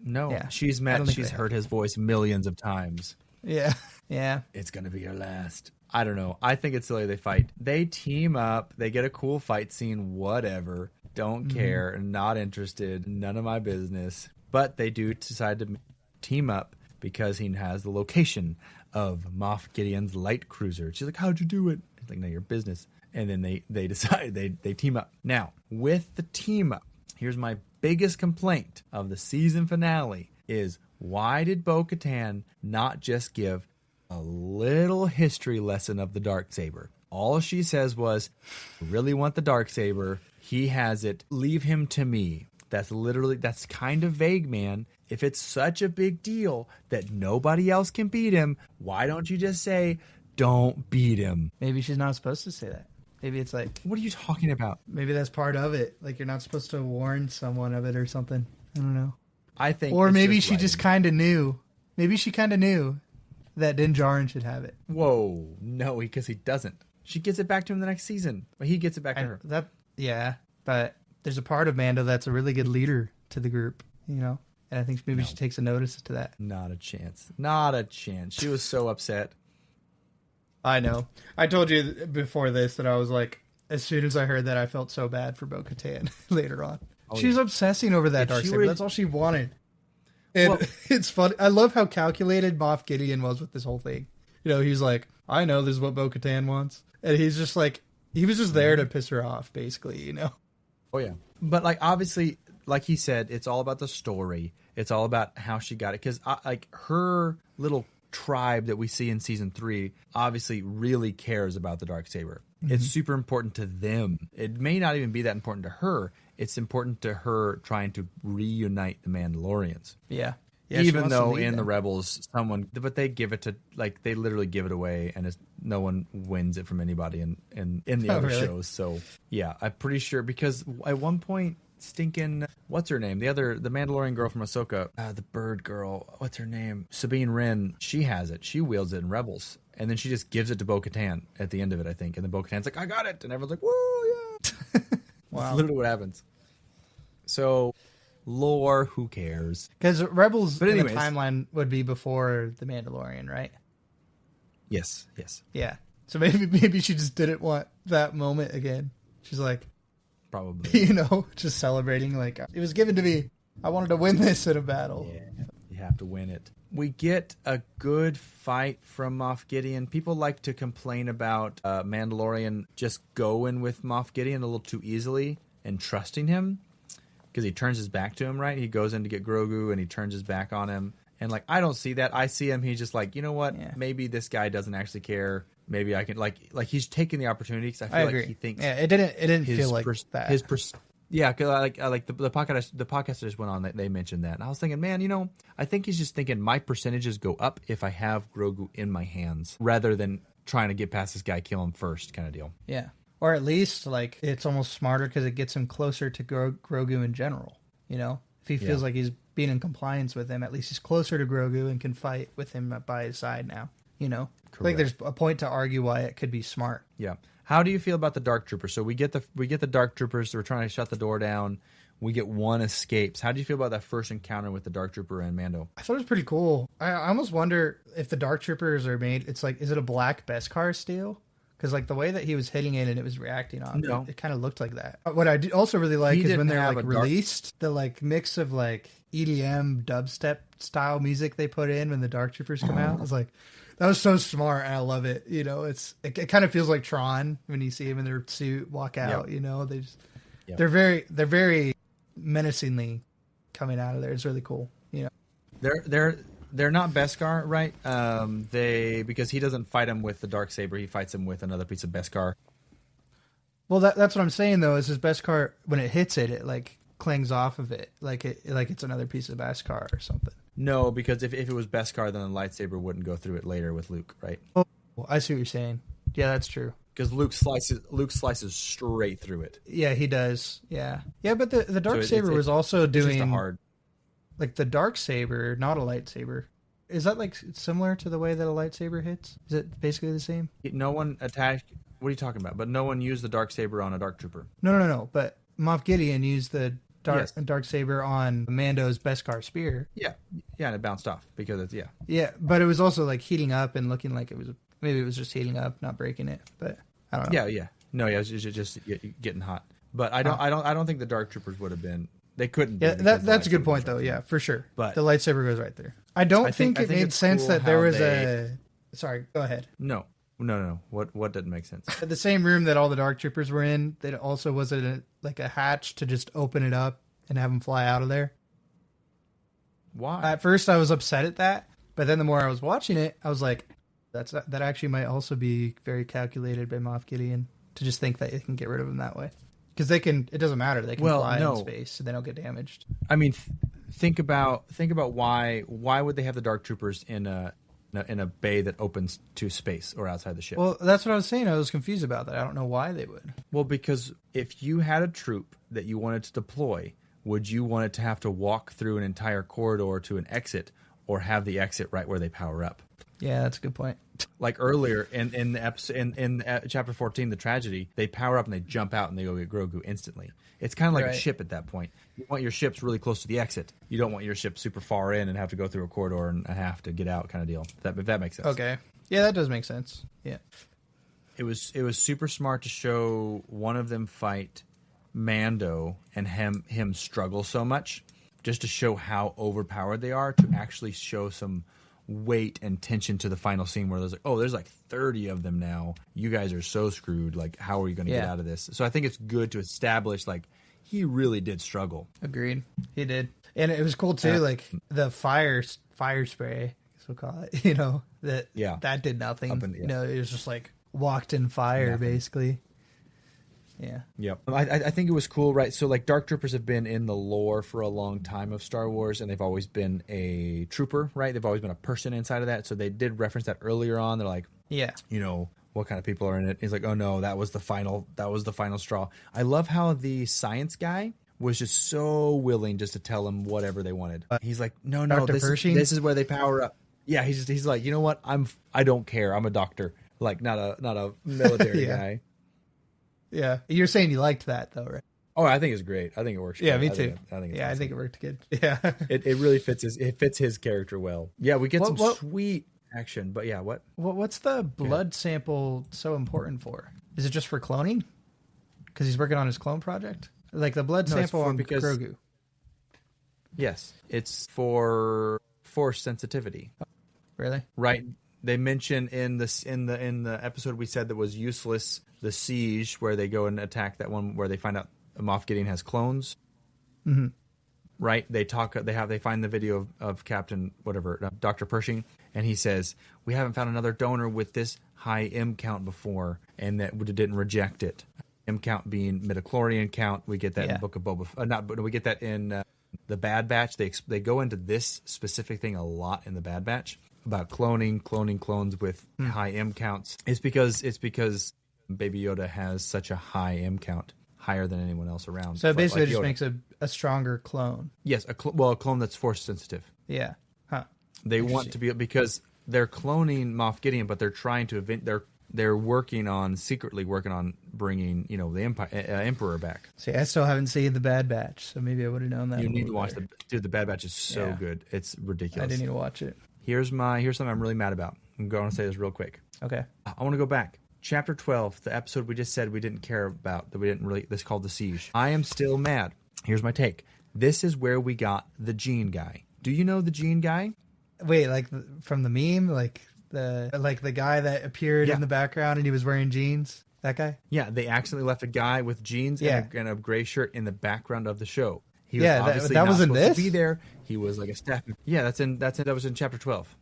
No. Yeah. She's heard his voice millions of times. Yeah. Yeah. It's going to be her last. I don't know. I think it's silly they fight. They team up. They get a cool fight scene. Whatever. Don't care. Not interested. None of my business. But they do decide to team up because he has the location of Moff Gideon's light cruiser. She's like, how'd you do it? He's like, none of your business. And then they decide they team up. Now, with the team up, here's my biggest complaint of the season finale is why did Bo-Katan not just give a little history lesson of the Darksaber? All she says was, I really want the Darksaber. He has it. Leave him to me. That's kind of vague, man. If it's such a big deal that nobody else can beat him, why don't you just say, don't beat him? Maybe she's not supposed to say that. Maybe it's like... What are you talking about? Maybe that's part of it. Like, you're not supposed to warn someone of it or something. I don't know. I think... Or maybe she just kind of knew. Maybe she kind of knew that Din Djarin should have it. Whoa. No, because he doesn't. She gets it back to him the next season. But he gets it back to her. Yeah, but there's a part of Mando that's a really good leader to the group, And I think maybe she takes a notice to that. Not a chance. Not a chance. She was so upset. I know. I told you before this that I was like, as soon as I heard that, I felt so bad for Bo-Katan later on. She was obsessing over that Darksaber. That's all she wanted. And it's funny. I love how calculated Moff Gideon was with this whole thing. He's like, I know this is what Bo-Katan wants. And he's just like, he was just there to piss her off, basically, Oh, yeah. But, obviously, like he said, it's all about the story. It's all about how she got it. Because, her little tribe that we see in season 3 obviously really cares about the Darksaber. It's super important to them. It may not even be that important to her. It's important to her trying to reunite the Mandalorians. Yeah. Even though in the Rebels, but they give it to, they literally give it away, and no one wins it from anybody in the other shows. So, yeah, I'm pretty sure, because at one point, stinking, what's her name? The Mandalorian girl from Ahsoka, the bird girl. What's her name? Sabine Wren. She has it. She wields it in Rebels. And then she just gives it to Bo-Katan at the end of it, I think. And then Bo-Katan's like, I got it. And everyone's like, woo, yeah. Wow. That's literally what happens. So, lore, who cares? Because Rebels in the timeline would be before The Mandalorian, right? Yes. Yeah. So maybe she just didn't want that moment again. She's like, probably, just celebrating. Like, it was given to me. I wanted to win this in a battle. Yeah, you have to win it. We get a good fight from Moff Gideon. People like to complain about Mandalorian just going with Moff Gideon a little too easily and trusting him because he turns his back to him, right? He goes in to get Grogu and he turns his back on him. And, like, I don't see that. I see him. He's just like, you know what? Yeah. Maybe this guy doesn't actually care. Maybe I can, like he's taking the opportunity because I feel like he thinks. Yeah, it didn't feel like that. Yeah, because I like the podcast that just went on. They mentioned that, and I was thinking, man, I think he's just thinking my percentages go up if I have Grogu in my hands rather than trying to get past this guy, kill him first, kind of deal. Yeah, or at least like it's almost smarter because it gets him closer to Grogu in general. If he feels like he's being in compliance with him, at least he's closer to Grogu and can fight with him by his side now. I think there's a point to argue why it could be smart. Yeah. How do you feel about the Dark Troopers? So we get the Dark Troopers. We're trying to shut the door down. We get one escapes. How do you feel about that first encounter with the Dark Trooper and Mando? I thought it was pretty cool. I almost wonder if the Dark Troopers are made. It's like, is it a black Beskar steel? Because like the way that he was hitting it and it was reacting on, it kind of looked like that. What I also really like is when they're like released, the like mix of like EDM dubstep style music they put in when the Dark Troopers come out. I was like, that was so smart, and I love it. It kind of feels like Tron when you see him in their suit walk out. They're very menacingly coming out of there. It's really cool. They're not Beskar, right? Because he doesn't fight him with the dark saber. He fights him with another piece of Beskar. Well, that's what I'm saying though. Is his Beskar when it hits it like clings off of it like it's another piece of Beskar or something. No, because if it was Beskar, then the lightsaber wouldn't go through it later with Luke, right? Oh, I see what you're saying. Yeah, that's true. Because Luke slices straight through it. Yeah, he does. Yeah, but the dark saber was also doing like the dark saber, not a lightsaber. Is that like similar to the way that a lightsaber hits? Is it basically the same? No one attacked. What are you talking about? But no one used the dark saber on a dark trooper. No. But Moff Gideon used the dark saber on Mando's Beskar spear. Yeah, and it bounced off because it's Yeah, but it was also like heating up and looking like it was just heating up, not breaking it. But I don't know. Yeah. No, it was just getting hot. But I don't think the dark troopers would have been. They couldn't. Yeah, that's a good point though. Yeah, for sure. But the lightsaber goes right there. I think it made sense that there was Sorry, go ahead. No. What didn't make sense? The same room that all the dark troopers were in, that also was a hatch to just open it up and have them fly out of there. Why? At first, I was upset at that, but then the more I was watching it, I was like, that actually might also be very calculated by Moff Gideon to just think that it can get rid of them that way. Because they can, it doesn't matter. They can fly in space, so they don't get damaged. I mean, think about why would they have the dark troopers in a bay that opens to space or outside the ship? Well, that's what I was saying. I was confused about that. I don't know why they would. Well, because if you had a troop that you wanted to deploy, would you want it to have to walk through an entire corridor to an exit, or have the exit right where they power up? Yeah, that's a good point. Like earlier in the episode, in chapter 14, the tragedy, they power up and they jump out and they go get Grogu instantly. It's kind of like a ship at that point. You want your ships really close to the exit. You don't want your ship super far in and have to go through a corridor and have to get out, kind of deal. If that makes sense. Okay. Yeah, that does make sense. Yeah. It was super smart to show one of them fight Mando and him struggle so much, just to show how overpowered they are, to actually show some weight and tension to the final scene where there's like 30 of them now. You guys are so screwed. Like, how are you going to get out of this? So I think it's good to establish, like, he really did struggle. Agreed. He did. And it was cool too, like the fire spray, we'll call it, that did nothing. It was just like walked in fire, basically. Yeah. Yep. I think it was cool, right? So, like, Dark Troopers have been in the lore for a long time of Star Wars, and they've always been a trooper, right? They've always been a person inside of that. So they did reference that earlier on. They're like, what kind of people are in it? He's like, oh no, that was the final straw. I love how the science guy was just so willing just to tell him whatever they wanted. He's like, no, Dr. this is where they power up. Yeah, he's like, you know what? I don't care. I'm a doctor, like not a military guy. Yeah, you're saying you liked that though, right? Oh, I think it's great. I think it works. Yeah, great. me too. I think it's I awesome. think it worked good. Yeah, it really fits his character well. Yeah, we get some sweet action, but yeah, what's the blood sample so important for? Is it just for cloning? Because he's working on his clone project, like the blood sample on Grogu. Yes, it's for force sensitivity. Oh, really? Right. They mention in the episode we said that was useless, the siege, where they go and attack that one where they find out Moff Gideon has clones. Mm-hmm. Right. They find the video of Captain Dr. Pershing, and he says, we haven't found another donor with this high M count before, and that didn't reject it. M count being midichlorian count. We get that in Book of Boba. We get that in the Bad Batch. They go into this specific thing a lot in the Bad Batch about cloning clones with high M counts. It's because Baby Yoda has such a high M count, higher than anyone else around. So it basically just makes a stronger clone. Yes, a clone that's force sensitive. Yeah. Huh. They want to be, because they're cloning Moff Gideon, but they're trying to they're secretly working on bringing the Emperor back. See, I still haven't seen the Bad Batch, so maybe I would have known that. You need to watch the Bad Batch is so good. It's ridiculous. I didn't need to watch it. Here's something I'm really mad about. I'm going to say this real quick. Okay. I want to go back. Chapter 12, the episode we just said we didn't care about, that we didn't really, this called The Siege. I am still mad. Here's my take. This is where we got the Gene guy. Do you know the Gene guy? Wait, like from the meme? Like the guy that appeared in the background and he was wearing jeans? That guy? Yeah, they accidentally left a guy with jeans and a gray shirt in the background of the show. He was obviously that not was in supposed this? to be there. He was like a staff. Yeah, that was in chapter 12,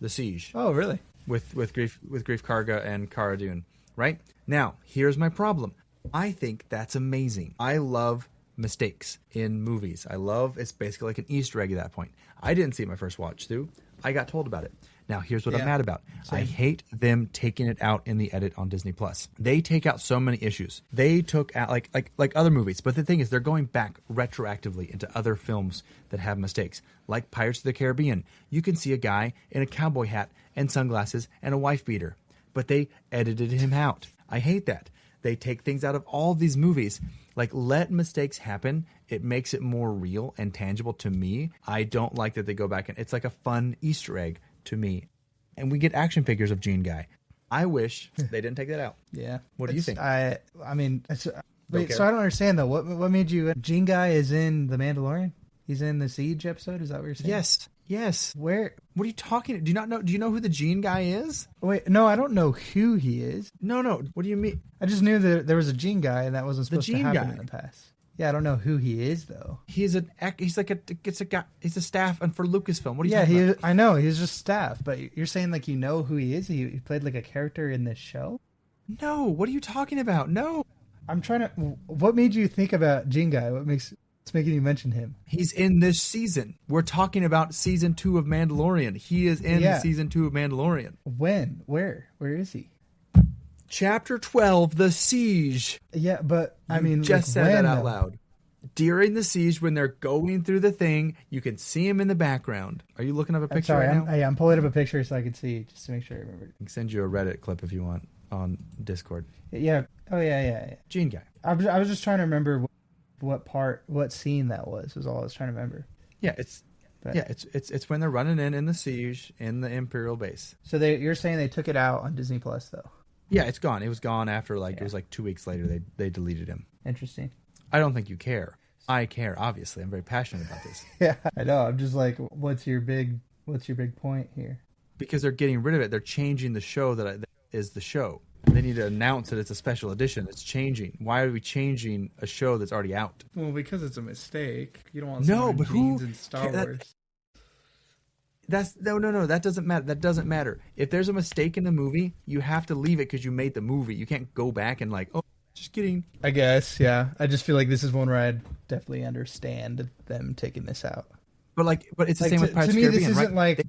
The Siege. Oh, really? With Grief Karga and Cara Dune. Right? Now, here's my problem. I think that's amazing. I love mistakes in movies. It's basically like an Easter egg at that point. I didn't see it my first watch through. I got told about it. Now, here's what I'm mad about. Same. I hate them taking it out in the edit on Disney Plus. They take out so many issues. They took out like other movies, but the thing is, they're going back retroactively into other films that have mistakes, like Pirates of the Caribbean. You can see a guy in a cowboy hat and sunglasses and a wife beater, but they edited him out. I hate that. They take things out of all these movies. Like, let mistakes happen. It makes it more real and tangible to me. I don't like that they go back and it's like a fun Easter egg to me. And we get action figures of Gene Guy. I wish they didn't take that out. Yeah. What do you think? I mean, wait, so I don't understand though. What made you? Gene Guy is in The Mandalorian? He's in the Siege episode? Is that what you're saying? Yes. Where? What are you talking? Do you not know? Do you know who the Gene Guy is? Wait, no, I don't know who he is. No. What do you mean? I just knew that there was a Gene Guy and that wasn't supposed to happen guy in the past. Yeah, I don't know who he is though. He's a guy. He's a staff and for Lucasfilm. What are you talking about? I know he's just staff, but you're saying like you know who he is. He played like a character in this show. No, what are you talking about? No, I'm trying to. What made you think about Gene Guy? What's making you mention him? He's in this season. We're talking about season 2 of Mandalorian. He is in season 2 of Mandalorian. When? Where is he? Chapter 12, The Siege. Yeah, but I mean, just said that out loud. During the siege, when they're going through the thing, you can see him in the background. Are you looking up a picture right now? I'm pulling up a picture so I can see, just to make sure I remember. I can send you a Reddit clip if you want on Discord. Yeah. Oh, yeah. Gene Guy. I was just trying to remember what scene that was all I was trying to remember. Yeah, it's when they're running in the siege in the Imperial base. So you're saying they took it out on Disney Plus though? Yeah, it's gone. It was gone after it was like 2 weeks later they deleted him. Interesting. I don't think you care. I care, obviously. I'm very passionate about this. Yeah, I know. I'm just like, what's your big point here? Because they're getting rid of it. They're changing the show that is the show. They need to announce that it's a special edition. It's changing. Why are we changing a show that's already out? Well, because it's a mistake. You don't want some jeans in Star Wars. No. That doesn't matter. That doesn't matter. If there's a mistake in the movie, you have to leave it because you made the movie. You can't go back and just kidding. I guess, yeah. I just feel like this is one where I'd definitely understand them taking this out. But it's the same with Pirates of the Caribbean, this isn't right?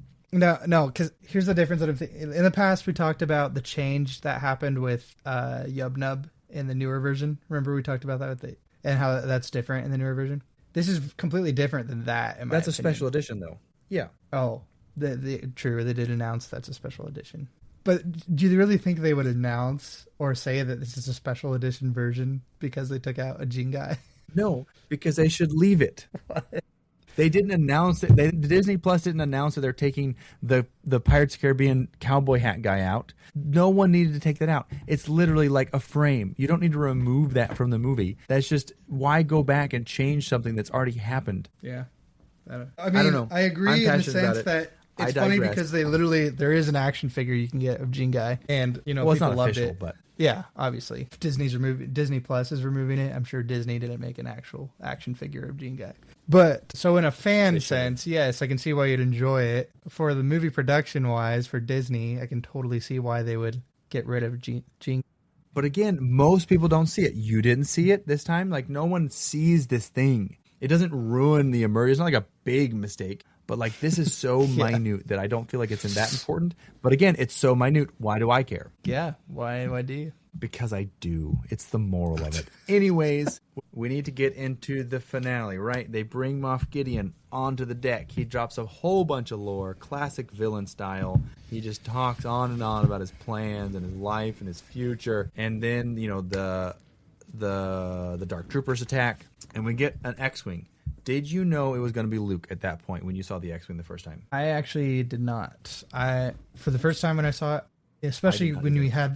No, because here's the difference that I'm thinking. In the past, we talked about the change that happened with Yub Nub in the newer version. Remember we talked about that with and how that's different in the newer version. This is completely different than that. In my That's a opinion. special edition, though. Yeah. Oh, true. They did announce that's a special edition. But do you really think they would announce or say that this is a special edition version because they took out a Gene guy? No, because they should leave it. They didn't announce it. Disney Plus didn't announce that they're taking the Pirates of the Caribbean cowboy hat guy out. No one needed to take that out. It's literally like a frame. You don't need to remove that from the movie. That's just, why go back and change something that's already happened? Yeah. I mean, I don't know. I agree in the sense that I it's funny digress. because there is an action figure you can get of Gene Guy, and Well, people it's not loved official, it. but Yeah, obviously, if Disney Plus is removing it, I'm sure Disney didn't make an actual action figure of Gene Guy. But so in a fan sense, yes, I can see why you'd enjoy it. For the movie production wise, for Disney, I can totally see why they would get rid of Gene. But again, most people don't see it. You didn't see it this time. Like, no one sees this thing. It doesn't ruin the immersion. It's not like a big mistake. But like, this is so minute that I don't feel like it's that important. But again, it's so minute. Why do I care? Yeah. Why do you? Because I do. It's the moral of it. Anyways, we need to get into the finale, right? They bring Moff Gideon onto the deck. He drops a whole bunch of lore, classic villain style. He just talks on and on about his plans and his life and his future. And then, you know, the Dark Troopers attack, and we get an X-Wing. Did you know it was going to be Luke at that point when you saw the X-Wing the first time? I actually did not. For the first time when I saw it, especially when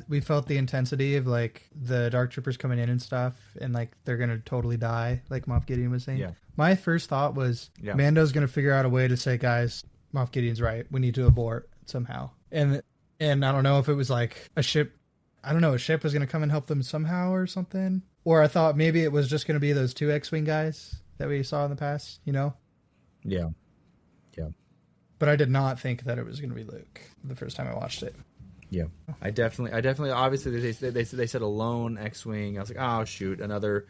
we felt the intensity of like the Dark Troopers coming in and stuff, and like they're gonna totally die, like Moff Gideon was saying. Yeah. My first thought was Mando's gonna figure out a way to say, guys, Moff Gideon's right. We need to abort somehow. And I don't know if it was like a ship. I don't know, a ship was gonna come and help them somehow or something. Or I thought maybe it was just gonna be those two X-Wing guys that we saw in the past. You know? Yeah. But I did not think that it was gonna be Luke the first time I watched it. Yeah, I definitely. Obviously, they said a lone X-Wing. I was like, oh shoot, another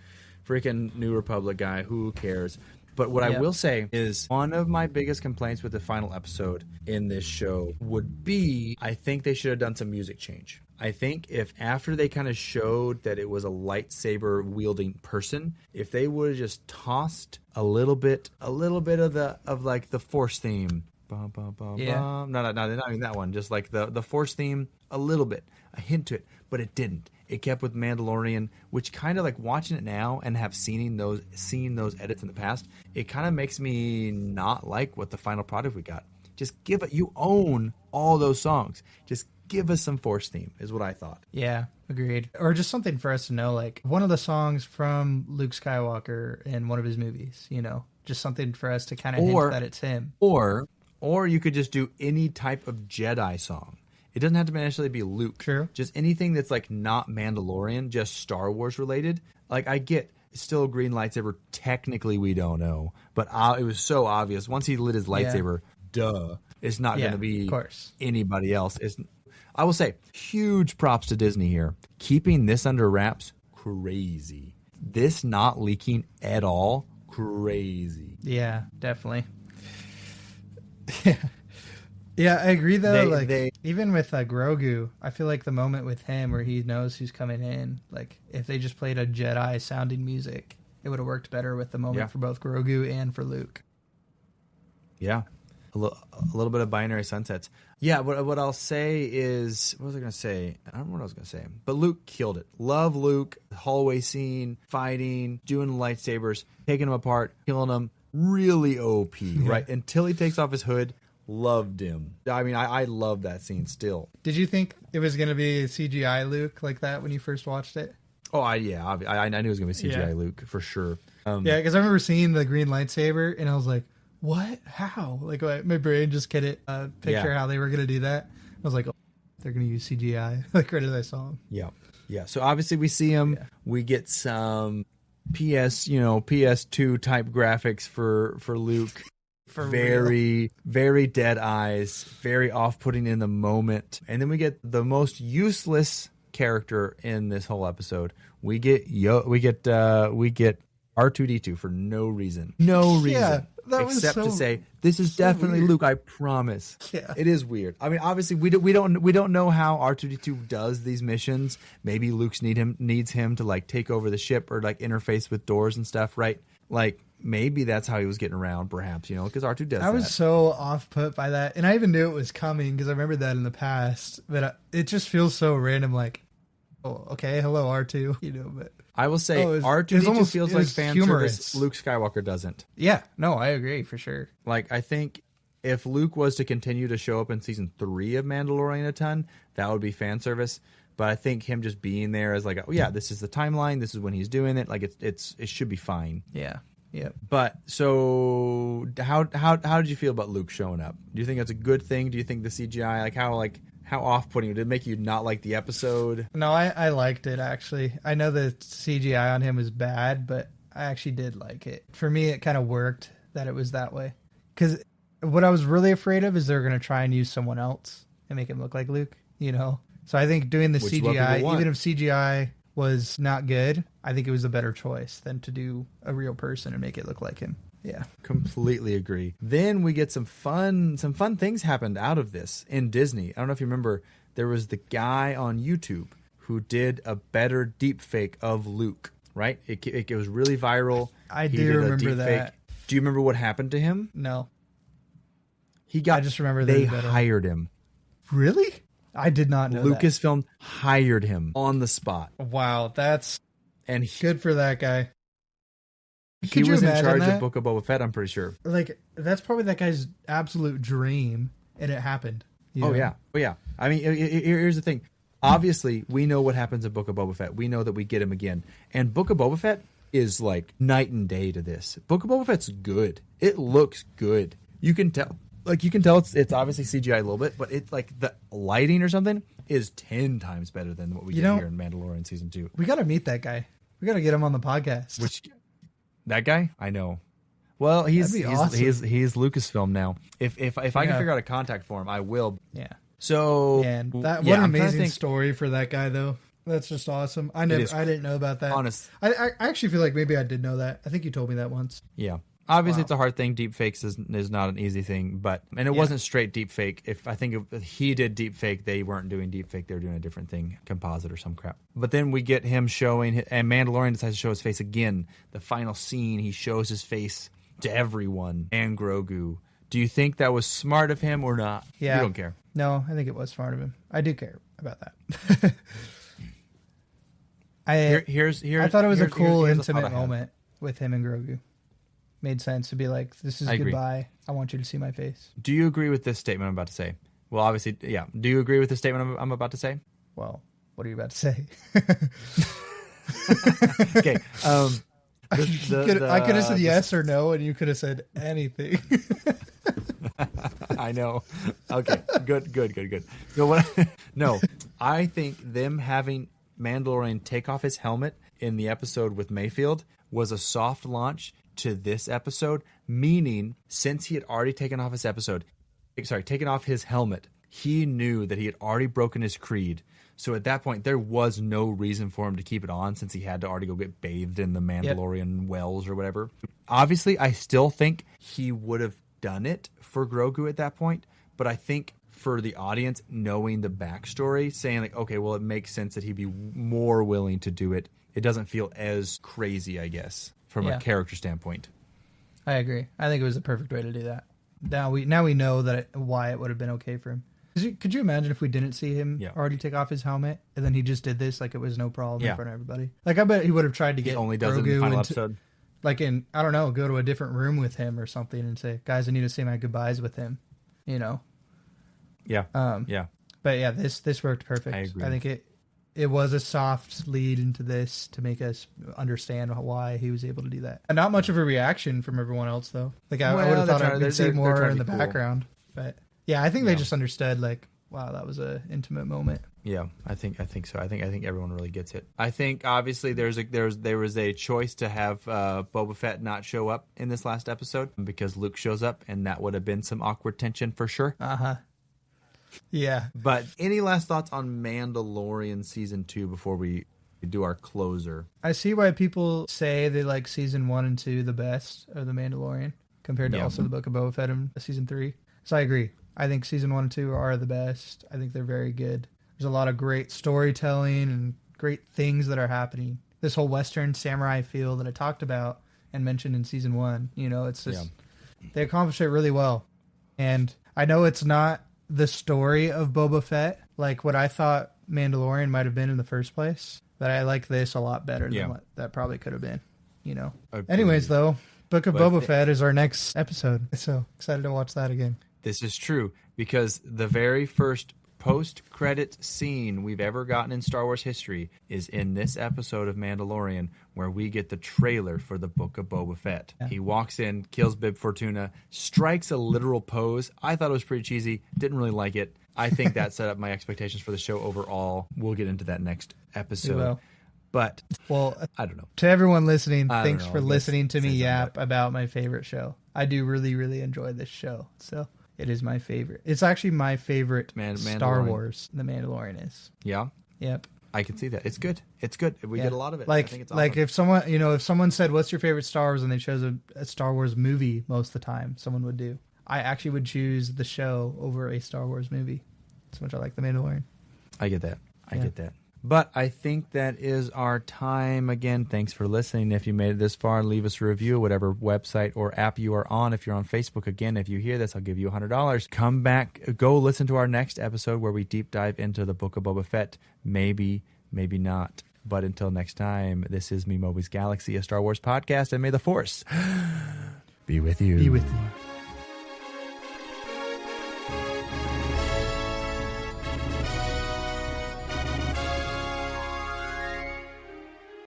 freaking New Republic guy. Who cares? But what I will say is, one of my biggest complaints with the final episode in this show would be, I think they should have done some music change. I think if after they kind of showed that it was a lightsaber wielding person, if they would have just tossed a little bit of the Force theme. Bum, bum, bum, bum. No, not even that one. Just like the Force theme, a little bit, a hint to it, but it didn't. It kept with Mandalorian, which kind of like watching it now and have seen those edits in the past, it kind of makes me not like what the final product we got. Just give it. You own all those songs. Just give us some Force theme, is what I thought. Yeah, agreed. Or just something for us to know, like one of the songs from Luke Skywalker in one of his movies. You know, just something for us to kind of hint that it's him. Or you could just do any type of Jedi song. It doesn't have to necessarily be Luke. True. Just anything that's like not Mandalorian, just Star Wars related. Like, I get it's still a green lightsaber. Technically, we don't know. But it was so obvious. Once he lit his lightsaber, it's not going to be anybody else. I will say, huge props to Disney here. Keeping this under wraps, crazy. This not leaking at all, crazy. Yeah, definitely. Yeah, I agree though. Even with Grogu, I feel like the moment with him where he knows who's coming in, like if they just played a Jedi sounding music, it would have worked better with the moment for both Grogu and for Luke. Yeah, a little bit of binary sunsets. Yeah, what I'll say is, what was I going to say? I don't know what I was going to say. But Luke killed it. Love Luke. Hallway scene, fighting, doing lightsabers, taking them apart, killing them. Really OP, right? Until he takes off his hood. Loved him. I mean, I love that scene still. Did you think it was going to be CGI Luke like that when you first watched it? Oh, I knew it was going to be CGI Luke for sure. Yeah, because I remember seeing the green lightsaber and I was like, what? How? Like, my brain just couldn't picture how they were going to do that. I was like, oh, they're going to use CGI like right as I saw him. Yeah. So obviously we see him. Yeah. We get some PS2 type graphics for Luke. Very dead eyes, very off-putting in the moment. And then we get the most useless character in this whole episode. We get R2-D2 for no reason. No reason. Yeah, that was except so- to say, this is so definitely weird. Luke, I promise. Yeah. It is weird. I mean, obviously, we don't know how R2-D2 does these missions. Maybe Luke's needs him to like take over the ship or like interface with doors and stuff, right? Like, maybe that's how he was getting around, perhaps, you know, because R2 does that. I was so off put by that, and I even knew it was coming because I remember that in the past. But it just feels so random. Like, oh, okay, hello R2, you know. But I will say, it was R2-D2 almost- feels it like was fan humorous. service. Luke Skywalker doesn't. yeah, no, I agree for sure. Like, I think if Luke was to continue to show up in season 3 of Mandalorian a ton, that would be fan service. But I think him just being there as like, oh yeah, this is the timeline, this is when he's doing it. Like, it should be fine. Yeah, yeah. But so how did you feel about Luke showing up? Do you think that's a good thing? Do you think the CGI how off-putting did it make you not like the episode? No, I liked it actually. I know the CGI on him was bad, but I actually did like it. For me, it kind of worked that it was that way. Because what I was really afraid of is they're going to try and use someone else and make him look like Luke, you know? So I think doing the Which is what CGI, people want. even if CGI was not good, I think it was a better choice than to do a real person and make it look like him. Yeah. Completely agree. Then we get some fun things happened out of this in Disney. I don't know if you remember, there was the guy on YouTube who did a better deepfake of Luke, right? It was really viral. I He do did a remember deepfake. that. Do you remember what happened to him? No. He got. I just remember they that better. hired him. Really? I did not know Lucasfilm hired him on the spot, that. Wow, that's and he good for that guy. he was in charge of Book of Boba Fett. I'm pretty sure. Like, that's probably that guy's absolute dream, and it happened. you Oh know? yeah, oh yeah. I mean, here's the thing. Obviously, we know what happens in Book of Boba Fett. We know that we get him again, and Book of Boba Fett is like night and day to this. Book of Boba Fett's good. It looks good. You can tell. Like, you can tell it's obviously CGI a little bit, but it's like the lighting or something is 10 times better than what we get here in Mandalorian season 2. We got to meet that guy. We got to get him on the podcast. Which that guy? I know. Well, he's That'd be awesome. he's Lucasfilm now. If I can Yeah. figure out a contact for him, I will. Yeah. So And that yeah, what an I'm trying to amazing think- story for that guy, though. That's just awesome. I is didn't know about that. honest. I actually feel like maybe I did know that. I think you told me that once. Yeah. Obviously, Wow. it's a hard thing. Deepfakes is not an easy thing, and it wasn't straight deepfake. If he did deepfake, they weren't doing deepfake; they were doing a different thing, composite or some crap. But then we get him showing, and Mandalorian decides to show his face again. The final scene, he shows his face to everyone and Grogu. Do you think that was smart of him or not? Yeah. You don't care. No, I think it was smart of him. I do care about that. Here's I thought it was a cool, here's thought I intimate had. moment with him and Grogu. Made sense to be like, this is I agree. goodbye. I want you to see my face. Do you agree with this statement I'm about to say? Well, obviously, yeah. Do you agree with the statement I'm about to say? Well, what are you about to say? Okay. I could have said yes or no, and you could have said anything. I know. Okay. Good. No, I think them having Mandalorian take off his helmet in the episode with Mayfield was a soft launch to this episode, meaning since he had already taken off his helmet, he knew that he had already broken his creed. So at that point, there was no reason for him to keep it on since he had to already go get bathed in the Mandalorian wells or whatever. Obviously, I still think he would have done it for Grogu at that point, but I think for the audience knowing the backstory, saying like, okay, well, it makes sense that he'd be more willing to do it. It doesn't feel as crazy, I guess, from a character standpoint. I agree. I think it was the perfect way to do that. Now we know that why it would have been okay for him. Could you imagine if we didn't see him already take off his helmet and then he just did this like it was no problem in front of everybody? Like, I bet he would have tried to get He only does Grogu it in the final into, episode. like, I don't know, go to a different room with him or something and say, guys, I need to say my goodbyes with him. You know? Yeah. Yeah. But yeah, this worked perfect. I agree. I think it was a soft lead into this to make us understand why he was able to do that. And not much of a reaction from everyone else, though. Like, I would have thought we'd see more in the background. But yeah, I think they just understood, like, wow, that was a intimate moment. Yeah, I think so. I think everyone really gets it. I think obviously there was a choice to have Boba Fett not show up in this last episode because Luke shows up, and that would have been some awkward tension for sure. Yeah. But any last thoughts on Mandalorian season 2 before we We do our closer. I see why people say they like season 1 and 2 the best of The Mandalorian compared to also the Book of Boba Fett and season 3. So I agree. I think season 1 and 2 are the best. I think they're very good. There's a lot of great storytelling and great things that are happening. This whole Western samurai feel that I talked about and mentioned in season 1, you know, it's just, they accomplished it really well. And I know it's not the story of Boba Fett, like what I thought Mandalorian might have been in the first place, but I like this a lot better than what that probably could have been, you know. Anyways, though, Book of Boba Fett is our next episode. So excited to watch that again. This is true because the very first post-credit scene we've ever gotten in Star Wars history is in this episode of Mandalorian, where we get the trailer for the Book of Boba Fett. Yeah. He walks in, kills Bib Fortuna, strikes a literal pose. I thought it was pretty cheesy. Didn't really like it. I think that set up my expectations for the show overall. We'll get into that next episode. But, I don't know. To everyone listening, thanks for listening to me yap about my favorite show. I do really, really enjoy this show. So it is my favorite. It's actually my favorite Star Wars, The Mandalorian is. Yeah? Yep. I can see that. It's good. It's good. We get a lot of it. Like, I think it's awesome. Like if someone said, what's your favorite Star Wars? And they chose a Star Wars movie most of the time, someone would do. I actually would choose the show over a Star Wars movie. That's how much I like The Mandalorian. I get that. I get that. But I think that is our time. Again, thanks for listening. If you made it this far, leave us a review, whatever website or app you are on. If you're on Facebook, again, if you hear this, I'll give you $100. Come back, go listen to our next episode where we deep dive into the Book of Boba Fett. Maybe, maybe not. But until next time, this is me, Moby's Galaxy, a Star Wars podcast, and may the Force be with you. Be with you.